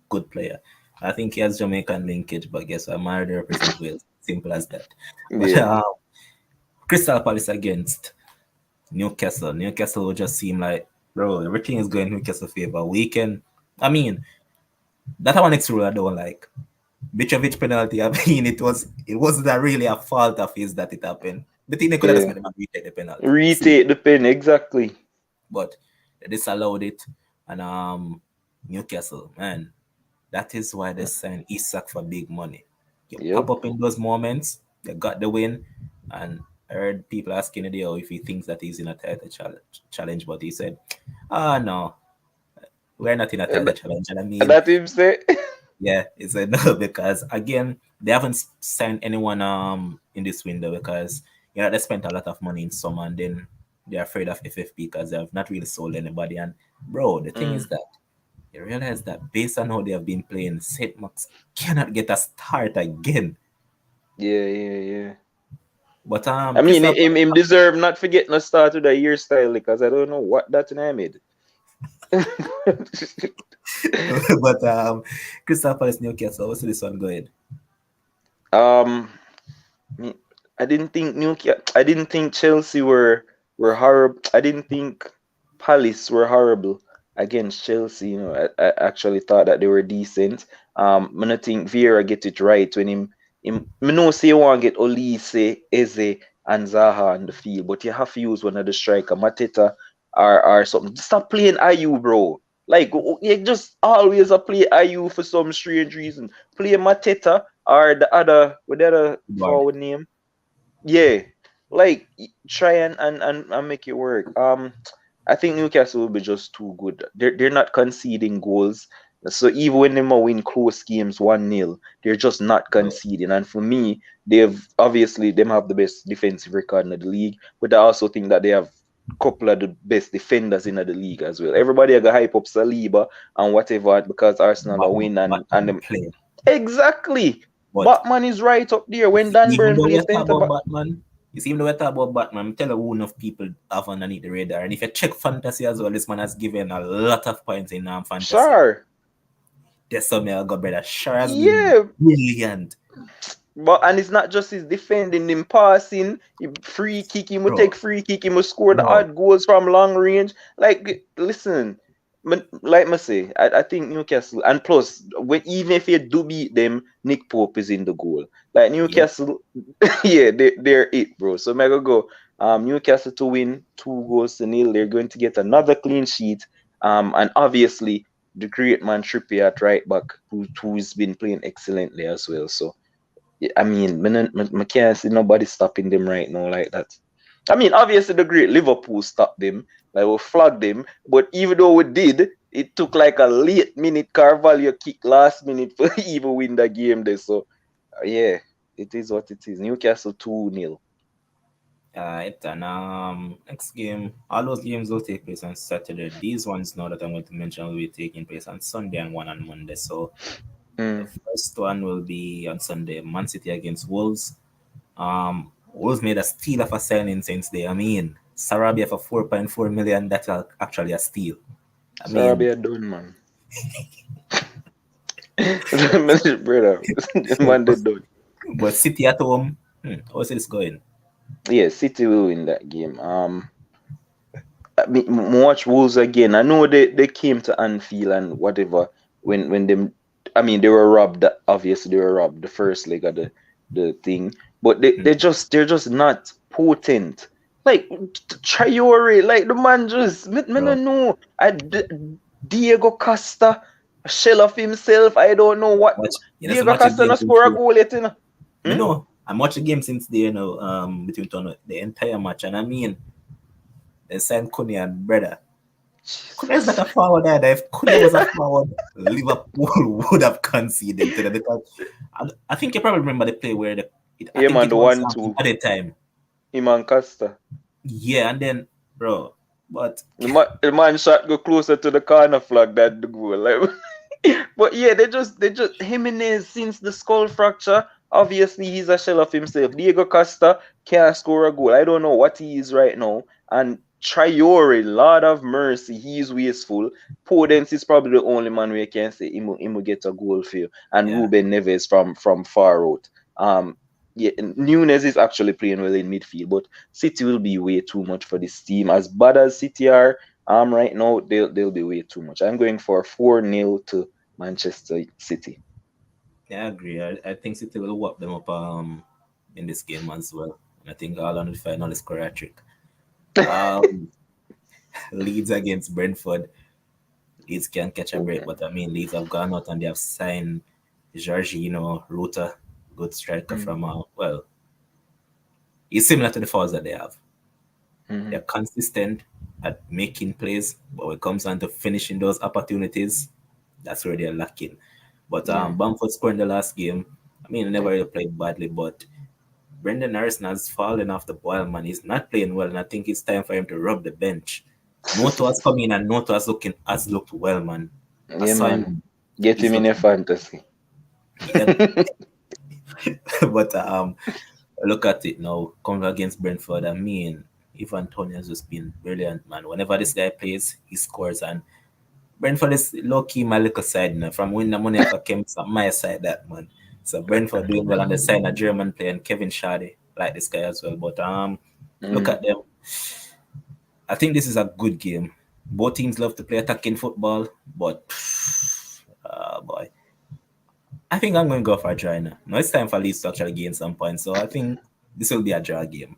Good player. I think he has Jamaican linkage, but guess what? Married represent Wales. Simple as that. But Crystal Palace against Newcastle. Newcastle will just seem like, bro, everything is going Newcastle favor. I mean, that one next rule I don't like. Mitrovic penalty. I mean, it wasn't really a fault of his that it happened. But they could have just Yeah. made him retake the penalty. See, Retake the pen, exactly. but they disallowed it, and Newcastle, man, that is why they signed Isak for big money. You pop Yep. up in those moments, they got the win, and I heard people asking Hideo if he thinks that he's in a title challenge, but he said, "Ah, no, we're not in a title Th- challenge." And I mean, That him say. yeah, he said no because again, they haven't signed anyone in this window because they spent a lot of money in summer and then they're afraid of FFP because they have not really sold anybody. And bro, the thing is Mm. that you realize that based on how they have been playing, St. Max cannot get a start again. Yeah, yeah, yeah. But I mean, Crystal him deserve not forget no start with a year style because I don't know what that name made. but Crystal Palace Newcastle, what's this one going? um, me- I didn't think I didn't think Chelsea were horrible. I didn't think Palace were horrible against Chelsea. I actually thought that they were decent. I don't think Vieira get it right when him. I know say you want to get Olise, Eze, and Zaha on the field, but you have to use one of the striker, Mateta or something. Stop playing IU, bro. Like you just always a play IU for some strange reason. Play Mateta or the other with the other Board. forward name. Yeah, like try and make it work. I think Newcastle will be just too good. They're not conceding goals. So even when they might win close games 1-0, they're just not conceding. And for me, they've obviously them have the best defensive record in the league, but I also think that they have a couple of the best defenders in the league as well. Everybody got hype up Saliba and whatever because Arsenal are win and Batman them. play. Exactly. But Batman is right up there when Dan even Burn though we plays talk centre about back. Batman, you see, even though we talk about Batman, I'm telling you who enough people have underneath the radar. And if you check fantasy as well, this man has given a lot of points in fantasy. Sure. There's some go brother. Sure has been Yeah. brilliant, But and it's not just his defending, him passing, him free kick, him will bro. take free kick, him will score the Bro, odd goals from long range. Like, listen, like I say, I think Newcastle, and plus, even if you do beat them, Nick Pope is in the goal. Like yep. Newcastle, yeah, they're it, bro. So I'm gonna go Newcastle to win 2-0. They're going to get another clean sheet. And obviously the great man Trippier at right back, who's been playing excellently as well. So. I mean, I can't see nobody stopping them right now like that. I mean, obviously the great Liverpool stopped them, like we flagged them, but even though we did, it took like a late minute Carvalho kick last minute for even win the game there. So yeah, it is what it is. Newcastle 2-0. And next game, all those games will take place on Saturday. These ones now that I'm going to mention will be taking place on Sunday and one on Monday. So the Mm. first one will be on Sunday, Man City against Wolves. Wolves made a steal of a signing since they. I mean, Sarabia for 4.4 million. That's actually a steal. I mean, Sarabia done, man. Brother, man, they done. but City at home. How's this going? Yeah, City will win that game. I mean, watch Wolves again. I know they came to Anfield and whatever when them. I mean, they were robbed. Obviously, they were robbed the first leg of the thing, but Hmm. they're just not potent. Like Traore, like the man just me no Bro, know. Diego Costa, a shell of himself. I don't know what I'm Diego watching Costa no games since score a goal yet. You know? me Hmm? know I'm watching the game since between the entire match, and I mean they signed Cunha and brother. Cunha is not Jesus. a forward either. If Cunha was a forward, Liverpool would have conceded to them because I think you probably remember the play where I Yeah, think man, it the was 1-2. at the time. Him and Costa. Yeah, and then bro, but The man shot go closer to the corner flag than the goal. Like, but yeah, they just Jimenez since the skull fracture. Obviously, he's a shell of himself. Diego Costa can't score a goal. I don't know what he is right now. And Traore, Lord of mercy, he's wasteful. Podence is probably the only man where you can say him will get a goal for you. And yeah, Ruben Neves from far out. Yeah, Nunes is actually playing well in midfield, but City will be way too much for this team. As bad as City are, right now they'll be way too much. I'm going for 4-0 to Manchester City. Yeah, I agree. I think City will whop them up in this game as well. And I think Haaland will finally score a trick. Um, Leeds against Brentford. Leeds can catch a break, but I mean Leeds have gone out and they have signed Jorginho Ruta, good striker Mm-hmm. from well, he's similar to the forwards that they have. Mm-hmm. They're consistent at making plays, but when it comes down to finishing those opportunities, that's where they're lacking. But Yeah. Bamford scored in the last game. I mean, he never really played badly, but Brendan Harrison has fallen off the boil, man. He's not playing well, and I think it's time for him to rub the bench. Noto has come in, and Noto has looked well, man. I Yeah, saw man. him. Get He's him in a looking, fantasy. yeah. But look at it now. Comes against Brentford. I mean, Ivan Toney has just been brilliant, man. Whenever this guy plays, he scores, and Brentford is low key my little side now. From winning the money off a Kemp's on my side, that man. So Brentford doing well on the side, a German player and Kevin Shade, like this guy as well. But look Mm. at them. I think this is a good game. Both teams love to play attacking football, but boy, I think I'm going to go for a draw now. Now it's time for Leeds to actually gain some points, so I think this will be a draw game.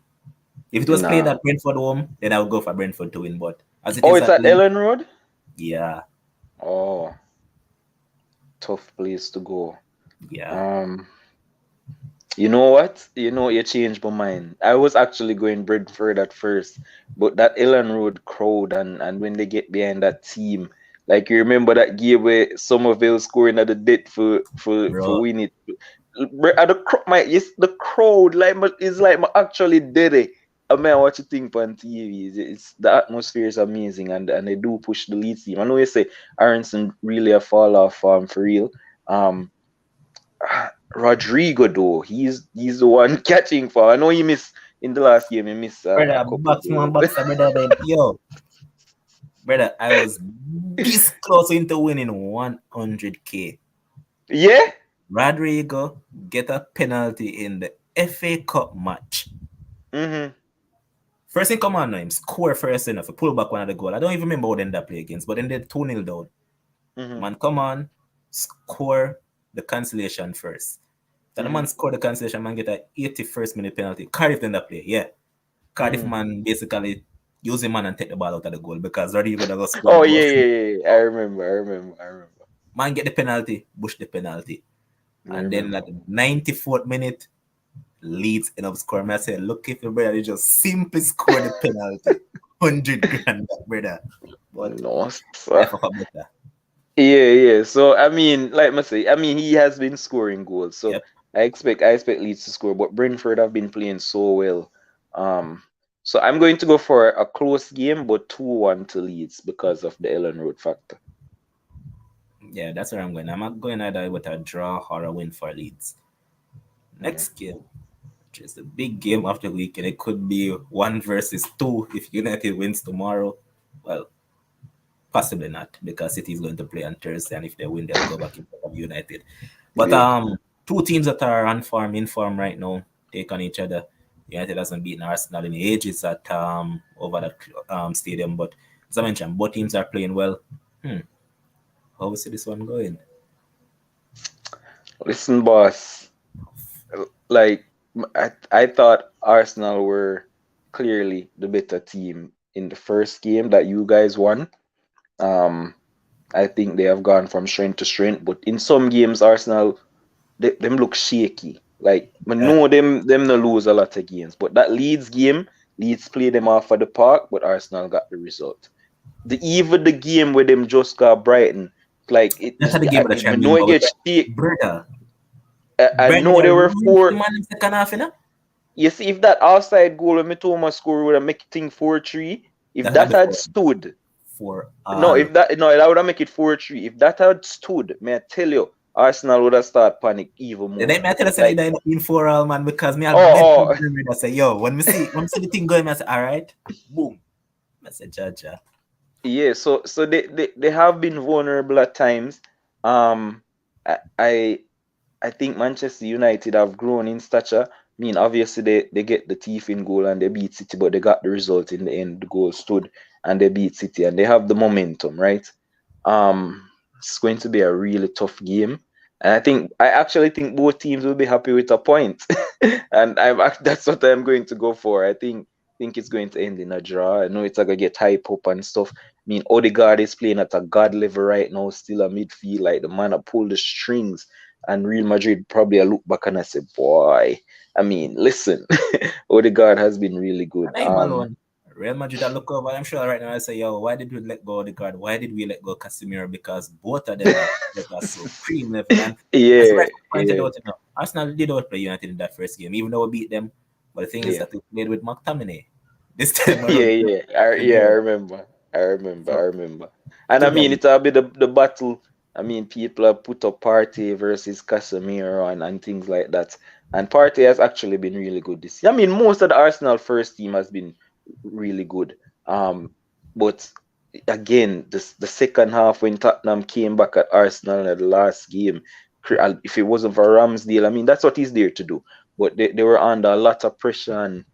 If it was played Nah. at Brentford home, then I would go for Brentford to win. But as it Oh, is it's at at Leeds, Ellen Road? yeah, Oh, tough place to go. yeah. Um, you know what? You changed my mind. I was actually going Brentford at first, but that Ellen Road crowd and when they get behind that team, like you remember that game where Somerville scoring at the death for Bro, winning. At yes, the crowd is like my actually did it. I mean, what you think on TV? It's the atmosphere is amazing, and they do push the lead team. I know you say Aronson really a fall off for real. Um, Rodrigo though, he's the one catching for. I know he missed in the last game. He missed a brother, couple box one goals. box, brother. Then yo, brother, I was this close into winning 100k. Yeah. Rodrigo get a penalty in the FA Cup match. Mhm. First thing come on now, him score first enough, pull back one of the goal. I don't even remember what they ended up play against, but then they 2-0 down. Mhm. Man, come on, score the cancellation first. Then the man Mhm. score the cancellation, man get a 81st minute penalty. Cardiff in the play, yeah. Cardiff Mhm. man basically use him man and take the ball out of the goal because Rodrigo gonna go score the Oh goal. yeah, yeah, yeah, yeah. I remember. Man get the penalty, Bush the penalty. I And then remember. at the 94th minute, Leeds end up scoring. I said, look if your brother you just simply score the penalty. 100 grand, that brother. But No, life sir. of a better. Yeah, yeah. So I mean, like I say, I mean he has been scoring goals. So Yep. I expect Leeds to score, but Brentford have been playing so well. Um, so I'm going to go for a close game, but 2-1 to Leeds because of the Ellen Road factor. Yeah, that's where I'm going. I'm not going either with a draw or a win for Leeds. Mhm. Next game, which is the big game of the weekend. It could be 1 versus 2 if United wins tomorrow. Well, possibly not because City is going to play on Thursday, and if they win, they'll go back in front of United. But Yeah. two teams that are on form, in form right now, take on each other. United hasn't beaten Arsenal in ages at over that stadium, but as I mentioned, both teams are playing well. Hmm. How we see this one going? Listen, boss. Like I thought Arsenal were clearly the better team in the first game that you guys won. Um, I think they have gone from strength to strength, but in some games, Arsenal them look shaky. Like I Yeah, know them no lose a lot of games, but that Leeds game, Leeds played them off of the park, but Arsenal got the result. Even the game where them just got Brighton, like that's how the game that I I'm know it about. gets shake. Brother, I Brandon, know they they were rinsed the four. man in second half, you know? You see, if that outside goal when Mitoma score would have make it thing 4-3, if That had that had before stood, for no, all. if that no, that would have make it 4-3. If that had stood, may I tell you, Arsenal would have started panic even The more. night me I tell you say Like, that in for all man because me I met oh, oh, I say, yo, when we see the thing going, I say, all right, boom. I say, Jaja. yeah. So they have been vulnerable at times. Um, I I I think Manchester United have grown in stature. I mean, obviously they get the teeth in goal and they beat City, but they got the result in the end. The goal stood and they beat City, and they have the momentum, right? Um, it's going to be a really tough game. And I actually think both teams will be happy with a point, and that's what I'm going to go for. I think it's going to end in a draw. I know it's gonna get hype up and stuff. I mean, Odegaard is playing at a god level right now, still a midfield. Like the man that pulled the strings, and Real Madrid probably a look back and I say, boy. I mean, listen, Odegaard has been really good. And I'm alone. Real Madrid, I look over, I'm sure right now I say, yo, why did we let go of the guard? Why did we let go of Casemiro? Because both of them are at a supreme level. And as Yeah, right pointed out, Arsenal did outplay United in that first game, even though we beat them. But the thing is yeah. that we played with McTominay. This time Yeah, around, yeah, I Casemiro. remember, I So remember. And I mean, together, it'll be the battle. I mean, people have put up Partey versus Casemiro and things like that. And Partey has actually been really good this year. I mean, most of the Arsenal first team has been really good. But again, the second half when Tottenham came back at Arsenal in the last game, if it wasn't for Ramsdale, I mean, that's what he's there to do. But they were under a lot of pressure, and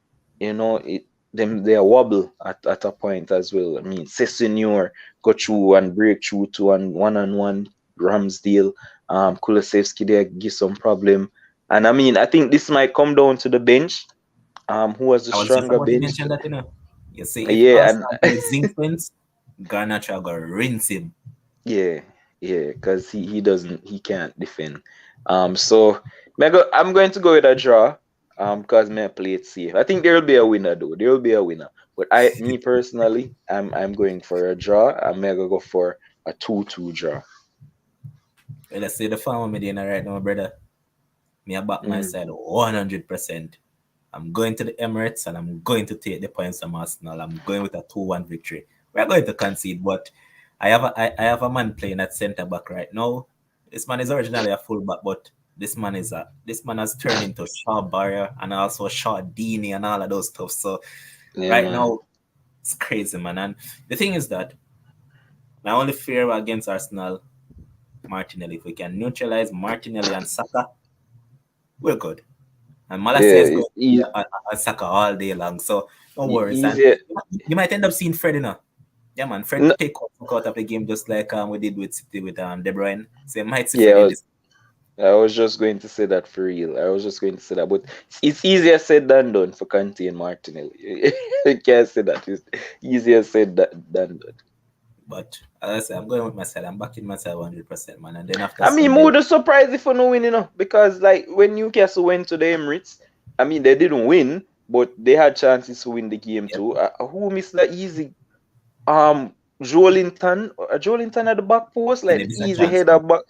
it they wobble at a point as well. I mean, Sessegnon go through and break through to and one Ramsdale, Kulusevski there give some problem. And I mean, I think this might come down to the bench. Who has the I was just stronger about to bench? mention that, You see, if Yeah, and Arsenal play Zinkfence, Garnacho go rinse him. yeah, yeah, because he can't defend. So I'm going to go with a draw. Because may I play it safe. I think there will be a winner though. There will be a winner. But me personally, I'm going for a draw. I'm gonna go for a 2-2 draw. Well, let's say the farmer Medina right now, brother. Me I back my Mm. side 100%. I'm going to the Emirates and I'm going to take the points from Arsenal. I'm going with a 2-1 victory. We're going to concede, but I have a man playing at centre back right now. This man is originally a full back, but this man has turned into Shaw Barrier and also Shaw Dini and all of those stuff. So Yeah, right man. now it's crazy, man. And the thing is that my only fear against Arsenal, Martinelli, if we can neutralize Martinelli and Saka, we're good. And Malacia Yeah, is going it's to be a Saka all day long. So no worries. And easy. you might end up seeing Fred, Yeah, man. Fred No, take out of the game just like we did with City with De Bruyne. So you might see yeah, Fred in this. I was just going to say that for real. I was just going to say that, but it's easier said than done for Kanté and Martinelli. I can't say that. It's easier said than done. But as I say, I'm going with myself. I'm backing myself 100%, man. And then after I mean, Sunday, more the surprise if we no win, because like when Newcastle went to the Emirates, I mean they didn't win, but they had chances to win the game yep, too. Who missed that easy? Joelinton at the back post, in like a the decent easy chance. header back.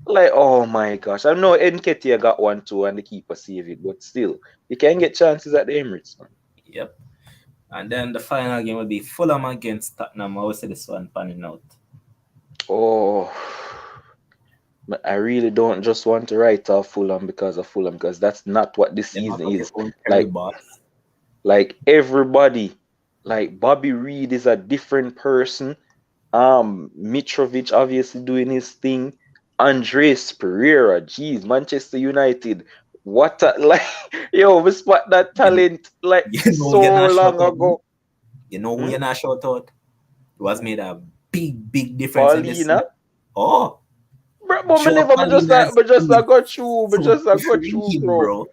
Like, oh my gosh! I know Nketiah got one too, and the keeper saved it, but still, you can get chances at the Emirates, man. Yep. And then the final game will be Fulham against Tottenham. I will say this one panning out. Oh, but I really don't just want to write off Fulham because of Fulham, because that's not what this Them season have their is. own Terry Like, boss. everybody, like Bobby Reed is a different person. Mitrovic obviously doing his thing. Andres Pereira, geez, Manchester United. What a like yo, we spot that You, talent like who you're so not shout long out, man? ago. You know who Hmm? you're not shout out? Who has made a big difference in this Paulina. season? Oh, But me Joe never, Paulina's me just is go through, supreme, bro. bro.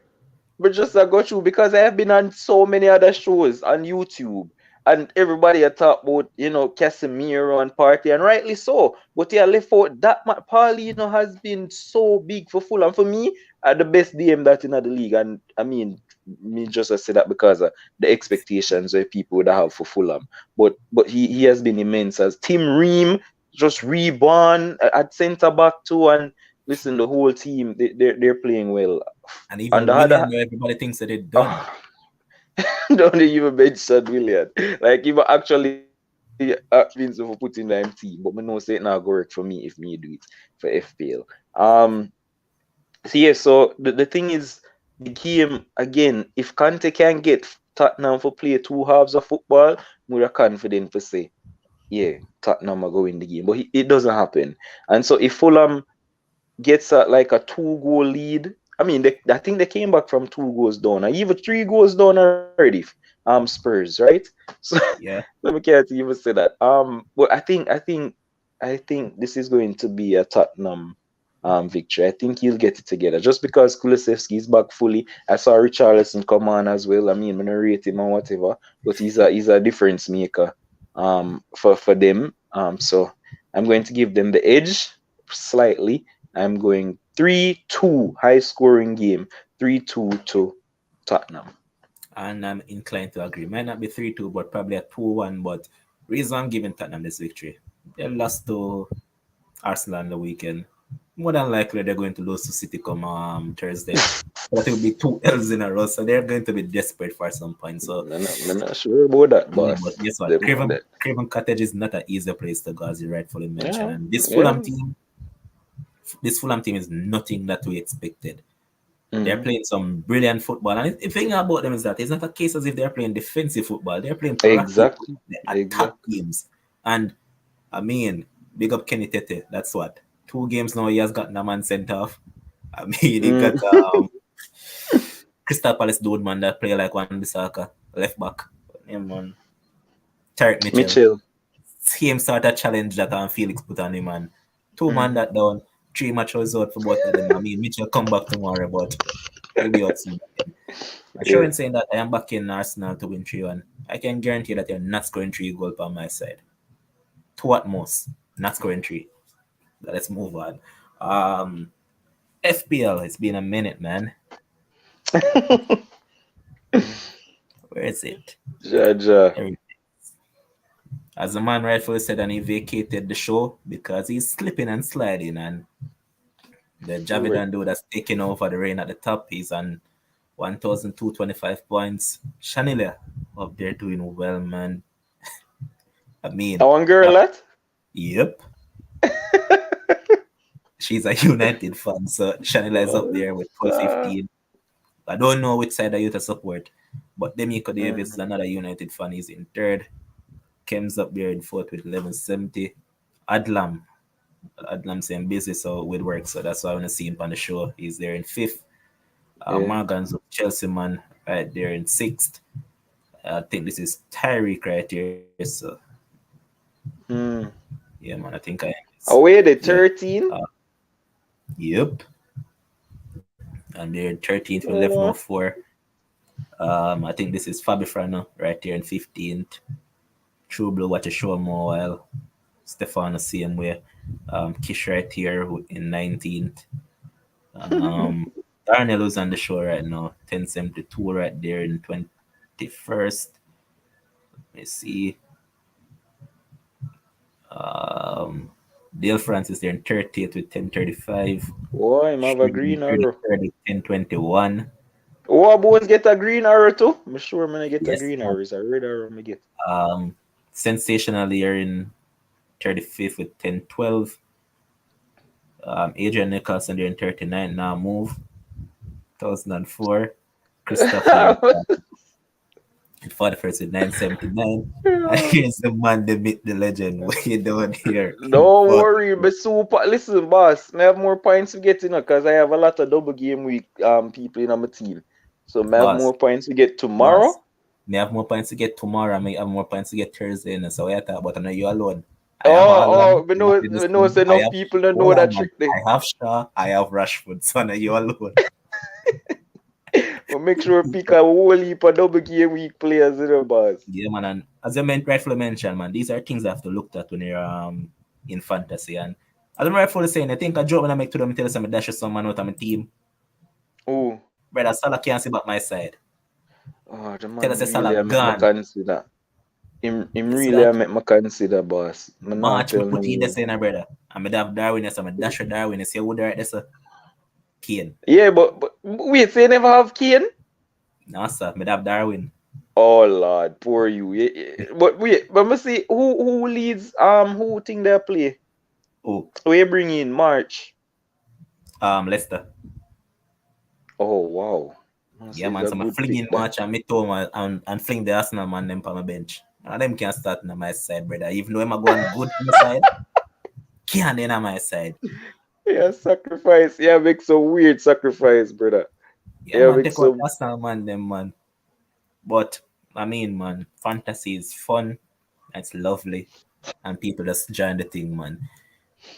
But just I go through because I have been on so many other shows on YouTube, and everybody I talk about, Casemiro and Party, and rightly so. But yeah, left out that Paulino has been so big for Fulham. For me, the best DM that in the league. And I mean, me just I say that because of the expectations that people would have for Fulham. But he has been immense, as Tim Ream just reborn at centre back too. And listen, the whole team they're playing well. And On even the other, William, where everybody thinks that they're done. oh, don't even mention William. Like, even actually means for putting them team, but me know say it now go work for me if me do it for FPL. So the thing is, the game again, if Kante can get Tottenham for play two halves of football, we're confident for say, yeah, Tottenham are going the game. But it doesn't happen. And so if Fulham gets like a 2-goal lead. I mean, I think they came back from 2 goals down, or even 3 goals down already. Spurs, right? So, Yeah. so we can't even say that. But I think this is going to be a Tottenham. victory. I think he'll get it together. Just because Kulusevski is back fully, I saw Richarlison come on as well. I mean, I'm gonna rate him or whatever, but he's a difference maker for them. So I'm going to give them the edge slightly. I'm going 3-2 high scoring game, 3-2 to Tottenham. And I'm inclined to agree. Might not be 3-2, but probably a 2-1. But reason I'm giving Tottenham this victory, they lost to Arsenal on the weekend. More than likely, they're going to lose to City come Thursday. But it will be 2 L's in a row, so they're going to be desperate for some point. So I'm not sure about that, yeah, boss. but guess what? Craven Cottage is not an easy place to go, as you rightfully mentioned. Yeah, And yeah. This Fulham team is nothing that we expected. They're Mhm. playing some brilliant football. And the thing about them is that it's not a case as if they're playing defensive football. They're playing proactive Exactly. football. They attack Exactly. games. And I mean, big up Kenny Tete. That's what. 2 games now he has gotten a man sent off. I mean, he got Mm. Crystal Palace dude, man, that play like one Bissaka, left back. Him, man. Tarek Mitchell. Mitchell. Same sort of challenge that Felix put on him, man. 2 man Mhm. that down, 3 matches out for both of them. I mean, Mitchell come back tomorrow, but he'll be out soon. I'm sure Yeah. in saying that I am backing Arsenal to win 3-1. I can guarantee that you're not scoring 3 goals on my side. 2 at most, not scoring 3. But let's move on. FPL, it's been a minute, man. Where is it? Jaja. There it is. As the man rightfully said, and he vacated the show because he's slipping and sliding, and the Right. Javidan dude that's taking over the reign at the top. He's on 1,225 points. Shanila up there doing well, man. I I mean, want girl uh, that. yep. She's a United fan, so Shanila is up there with Uh, 1215. I don't know which side I you to support, but Demico Davis is mhm. another United fan. He's in third. Kem's up there in fourth with 1170. Adlam, Adlam saying busy so with work, so that's why I want to see him on the show. He's there in fifth. Yeah. Morgan's up Chelsea man right there in sixth. I think this is Tyreek right here. So Hmm. yeah, man, I think I am. Away the Yeah. 13. Uh, yep. And they're 13th with 1104. Oh, I think this is Fabi Frano right there in 15th. True Blue, watch a show more while. Stefano same way. Kish right here in 19th. Um, Darnell is on the show right now. 1072 right there in 21st. Let me see. Um, Dale Francis there in 30th with 1035. boy, him have a Shane green in arrow. 33rd with 1021. Oh, boys get a green arrow too. I'm sure I'm gonna get a Yes, green man. arrow. It's a red arrow me get. Sensational here in 35th with 1012. Adrian Nicholson there in 39. Now move. 2004. Christopher in 41st with 979. And here's the man, the myth, the legend. What you doing here in Don't fourth? worry, but super. Listen, boss, I have more points to get because I have a lot of double game week people in my team. So I have Boss, more points to get boss. tomorrow. May have more points to get tomorrow. I may have more points to get Thursday. And so I thought, but I know you alone. I have Haaland. Oh, we I have know, we know it's Edison. I enough have people don't know hold that on, man. trick there. I have Shaw. I have Rashford. So I know you alone. But make sure pick a whole heap of double game week players in the boss. Yeah, man. And as I rightfully mentioned, man, these are things I have to look at when you're in fantasy. And as I'm rightfully saying, I think a joke when I make to them tell us I'm a dash someone out of my team. Oh, Brother Salah can't see back my side. the Tell us man that Salah really I make my gone. consider. Him You see really I that? make my consider, boss. I'm not March me tell no put in the one. center, brother. I'm a have Darwin, yes, I'm a dash with Darwin. You see who there, that's a Kane. Yeah, but wait, so you never have Kane? No, sir, I have Darwin. Oh Lord, poor you. But wait, but me see who leads who think they play? Oh, Who you bring in March? Leicester. Oh wow. I Yeah, say it's man, a so I'm good pick flinging that. March and me Toma and fling the Arsenal man them on my bench. And them can start on my side, brother. Even though I'm going good on my side, can't then on my side. Yeah, sacrifice. Yeah, make some weird sacrifice, brother. Yeah, Yeah, man, make take out some Arsenal man them, man. But I mean, man, fantasy is fun. It's lovely, and people just join the thing, man.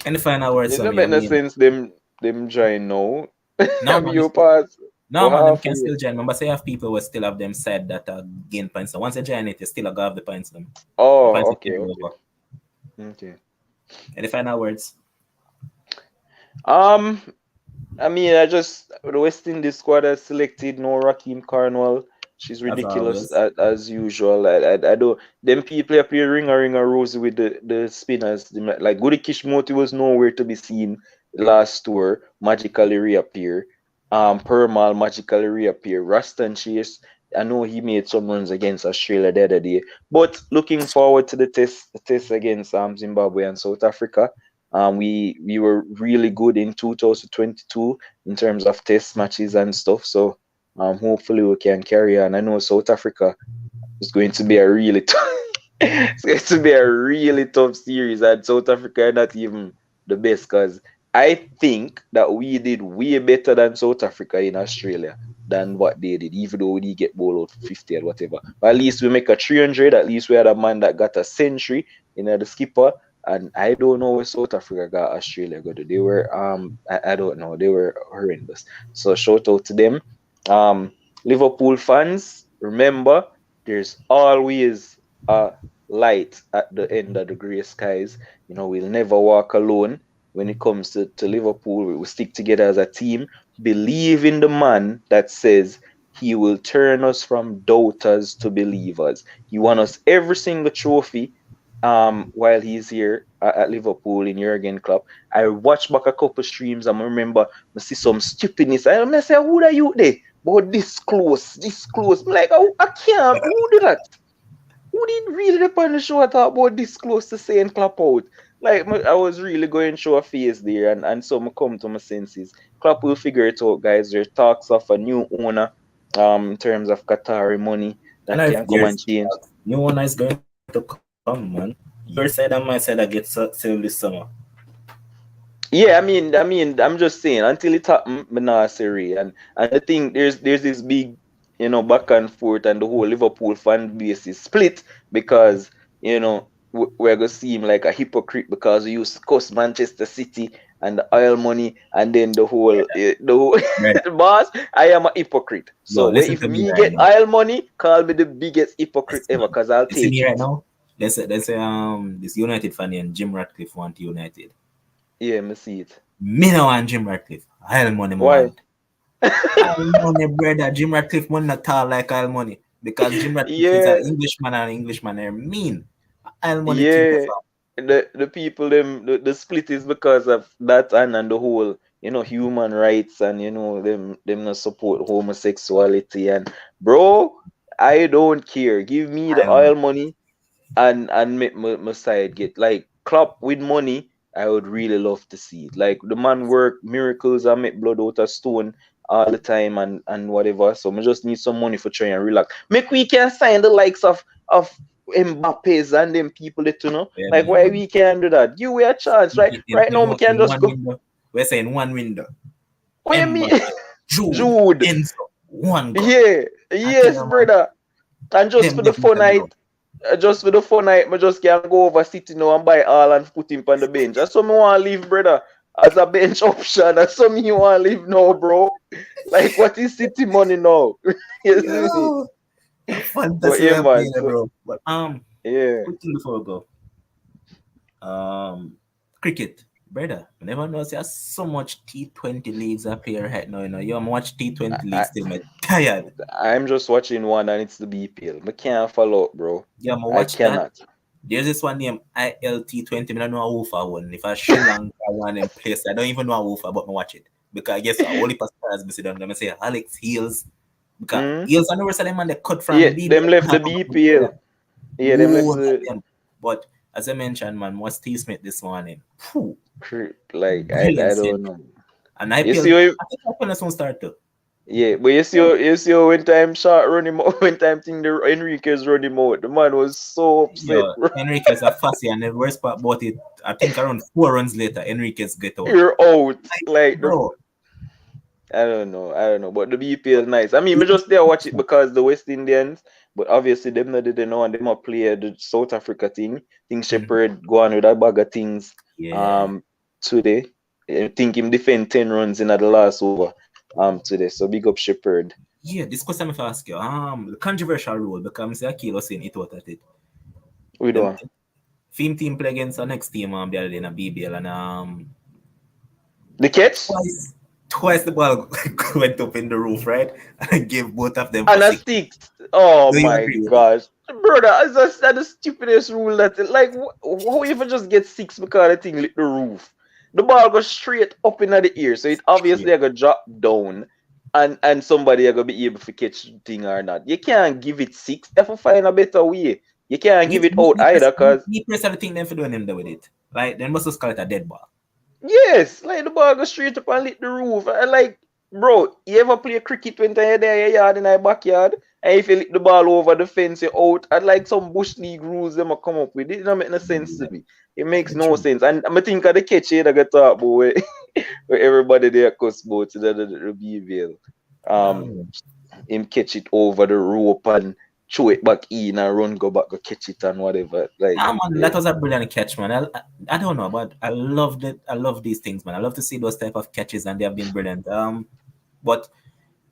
Any final words it from don't me? I make no mean, sense them them join now. No, Have man. you pass? No, Or man, them can halfway? still join. Remember, say you have people who still have them said that gain points. So once they join it, you still have the points them. The points Oh, will okay, carry okay, over. okay. Any final words? Um, I mean, the West Indies squad has selected no Raheem Carnwell. She's As ridiculous always. as usual. I don't. Them people up here ring a rosy with the spinners. Like Goody Kishmoti was nowhere to be seen last tour. Magically reappear. Permal magically reappear. Ruston Chase. I know he made some runs against Australia the other day. But looking forward to the test against Zimbabwe and South Africa. We were really good in 2022 in terms of test matches and stuff. So hopefully we can carry on. I know South Africa is going to be a really tough, it's going to be a really tough series, and South Africa are not even the best because I think that we did way better than South Africa in Australia than what they did, even though we did get bowled out for 50 or whatever. But at least we make a 300. At least we had a man that got a century, the skipper. And I don't know where South Africa got Australia go to. They were I don't know, they were horrendous. So shout out to them. Um Liverpool fans, remember there's always a light at the end of the grey skies. We'll never walk alone when it comes to Liverpool. We will stick together as a team. Believe in the man that says he will turn us from doubters to believers. He won us every single trophy while he's here at Liverpool in Jurgen Klopp. I watched back a couple streams and I remember I see some stupidness. I say, who are you there? But this close, this close. I'm like, I can't. Who did that? Who did really depend on the show I thought about this close to saying clap out? Like I was really going through a phase there, and so I come to my senses. Klopp will figure it out, guys. There's talks of a new owner, in terms of Qatari money And that if can come and there's change. new one is going to come, man. Your side and my side I get sale this summer. Yeah, I'm just saying until it happened, me nah say Ray. And the thing, there's this big, back and forth, and the whole Liverpool fan base is split because we're gonna seem like a hypocrite because we used to cost Manchester City and the oil money, and then the whole Right. boss. I am a hypocrite. Yo, So listen if to me me right get now. oil money, call me the biggest hypocrite Yes, ever, man. cause I'll You see take me right it. now? This United fan and Jim Ratcliffe want United. Yeah, me see it. Me no want Jim Ratcliffe. I'll money me Why? want. I'll money, brother. Jim Ratcliffe want not tall like I'll money. Because Jim Ratcliffe is an Yeah. Englishman and Englishman are mean. I'll money think of Yeah, the people the split is because of that, and the whole human rights, and them not support homosexuality, and bro, I don't care. Give me the I'll money. oil money and make my side get like clap with money. I would really love to see it. Like the man work miracles and make blood out of stone all the time, and whatever. So I just need some money for trying and relax. Make we can sign the likes of Mbappe's and them people that Yeah, like why man. we can do that? Give we a chance, right? Right now we can In just one go. window. We're saying one window. What you mean? Mbappe, Jude, Jude. Enzo, one go. Yeah, I tell yes, you, man, brother. And just them for the fun definitely night, go. I just can go over City now and buy all and put him on the bench. That's what me want to leave, brother. As a bench option. That's what me want to leave now, bro. Like, what is City money now? You see me? Yo, a But fantasy we yeah, are playing, man. So, bro. But yeah. quick thing before we go. Cricket, brother. I never know there's so much T20 leagues up here right now. You watch T20 I, leagues still, me tired. I'm just watching one and it's the BPL. I can't follow up, bro. Yeah, I I watch that. cannot. There's this one named ILT20. I don't know who for one. If I Sri Lanka one in place, I don't even know who for, but I watch it. Because I guess only stars me sit down. Let me say Alex Heels. Because Hmm. Heels I never saw them man they cut Yeah, from them left the BBL. BPL. Yeah, them left Whoa, the them. But as I mentioned, man, what's Steve Smith this morning? Phew, like I brilliant don't century. know. And You IPL, see what I think IPL soon start too. Yeah, but you see when time shot run him out, when time thing the Enriquez run him out, the man was so upset, Yo, bro. Enriquez are fussy, and the worst part about it, I think around 4 runs later, Enriquez get out. You're out. Like the Bro, I don't know. But the BPL nice. I mean, me just there watch it because the West Indians, but obviously them not didn't know and them a play the South Africa thing. Think Mhm. Shepherd go on with that bag of things Yeah. um today. I think him defend 10 runs in the last over today. So big up Shepherd. Yeah, this question I ask you. The controversial rule because I Kilo saying it out at it. We Them do. Team play against the next team the other day in a BBL and The catch? twice the ball went up in the roof, right? And gave both of them for And a 6. sticks. Oh Do you my agree with it? gosh. Brother, that's the stupidest rule that like how if I just get 6 because the thing lit the roof? The ball goes straight up in the ear, so it obviously Yeah. gonna drop down and somebody are gonna be able to catch the thing or not. You can't give it 6. You have to find a better way. You can't give it out either because He personally think them for doing him there with it. Like they must just call it a dead ball. yes, like the ball goes straight up and lit the roof. And like, bro, you ever play cricket when you're there in your yard in your backyard? And if you lick the ball over the fence, you're out. And like some bush league rules them come up with. It don't make no sense to me. It makes no sense. And I think of the catch here that got talk about where, where everybody there cuss about the BVL. Him catch it over the rope and throw it back in and run go back go catch it and whatever. Like Man, that was a brilliant catch, man. I don't know, but I loved it. I love these things, man. I love to see those type of catches, and they have been brilliant. But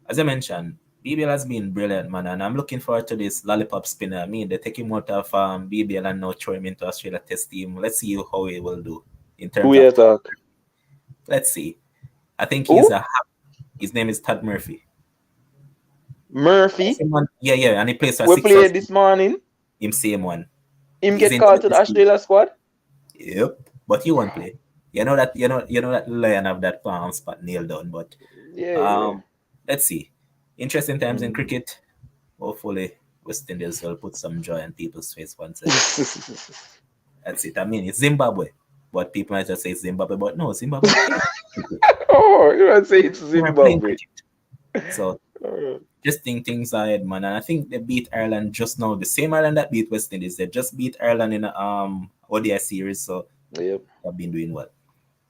as I mentioned, BBL has been brilliant, man, and I'm looking forward to this lollipop spinner. I mean, they take him out of BBL and now throw him into Australia test team. Let's see how he will do in terms who of you talk? Let's see. I think Who? his name is Todd Murphy. Murphy. Yeah, and he plays for We 6 played this morning. Him same one. Him He's get in called to the this team. Australia squad. Yep, but he won't play. You know that lion have that spot nailed down. But Yeah. let's see. Interesting times in cricket. Hopefully, West Indies will put some joy in people's face once again. That's it. I mean, it's Zimbabwe, but people might just say it's Zimbabwe, but no, Zimbabwe. Oh, you want to say it's We're playing Zimbabwe? cricket. So just think things ahead, man. And I think they beat Ireland just now. The same Ireland that beat West Indies. They just beat Ireland in a ODI series, so Yep. they've been doing well.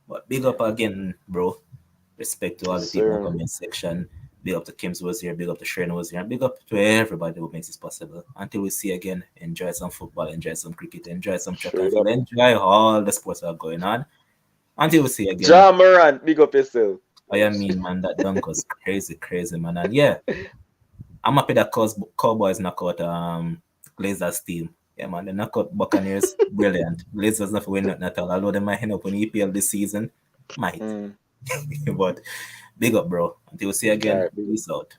But big up again, bro. Respect to all the Yes, people in the sir. comment section. Big up to Kim's was here, big up to Shane was here, and big up to everybody who makes this possible. Until we see again, enjoy some football, enjoy some cricket, enjoy some track and Straight field, up. enjoy all the sports that are going on. Until we see again. Ja Morant, big up yourself. I mean, man, that dunk was crazy, man. And yeah, I'm happy that Cowboys knock out Glazers team. Yeah, man, they knock out Buccaneers. Brilliant. Glazers not win nothing at all. Although they might end up in EPL this season. Might. But big up, bro. Until we see you again. Alright, big up. Peace out.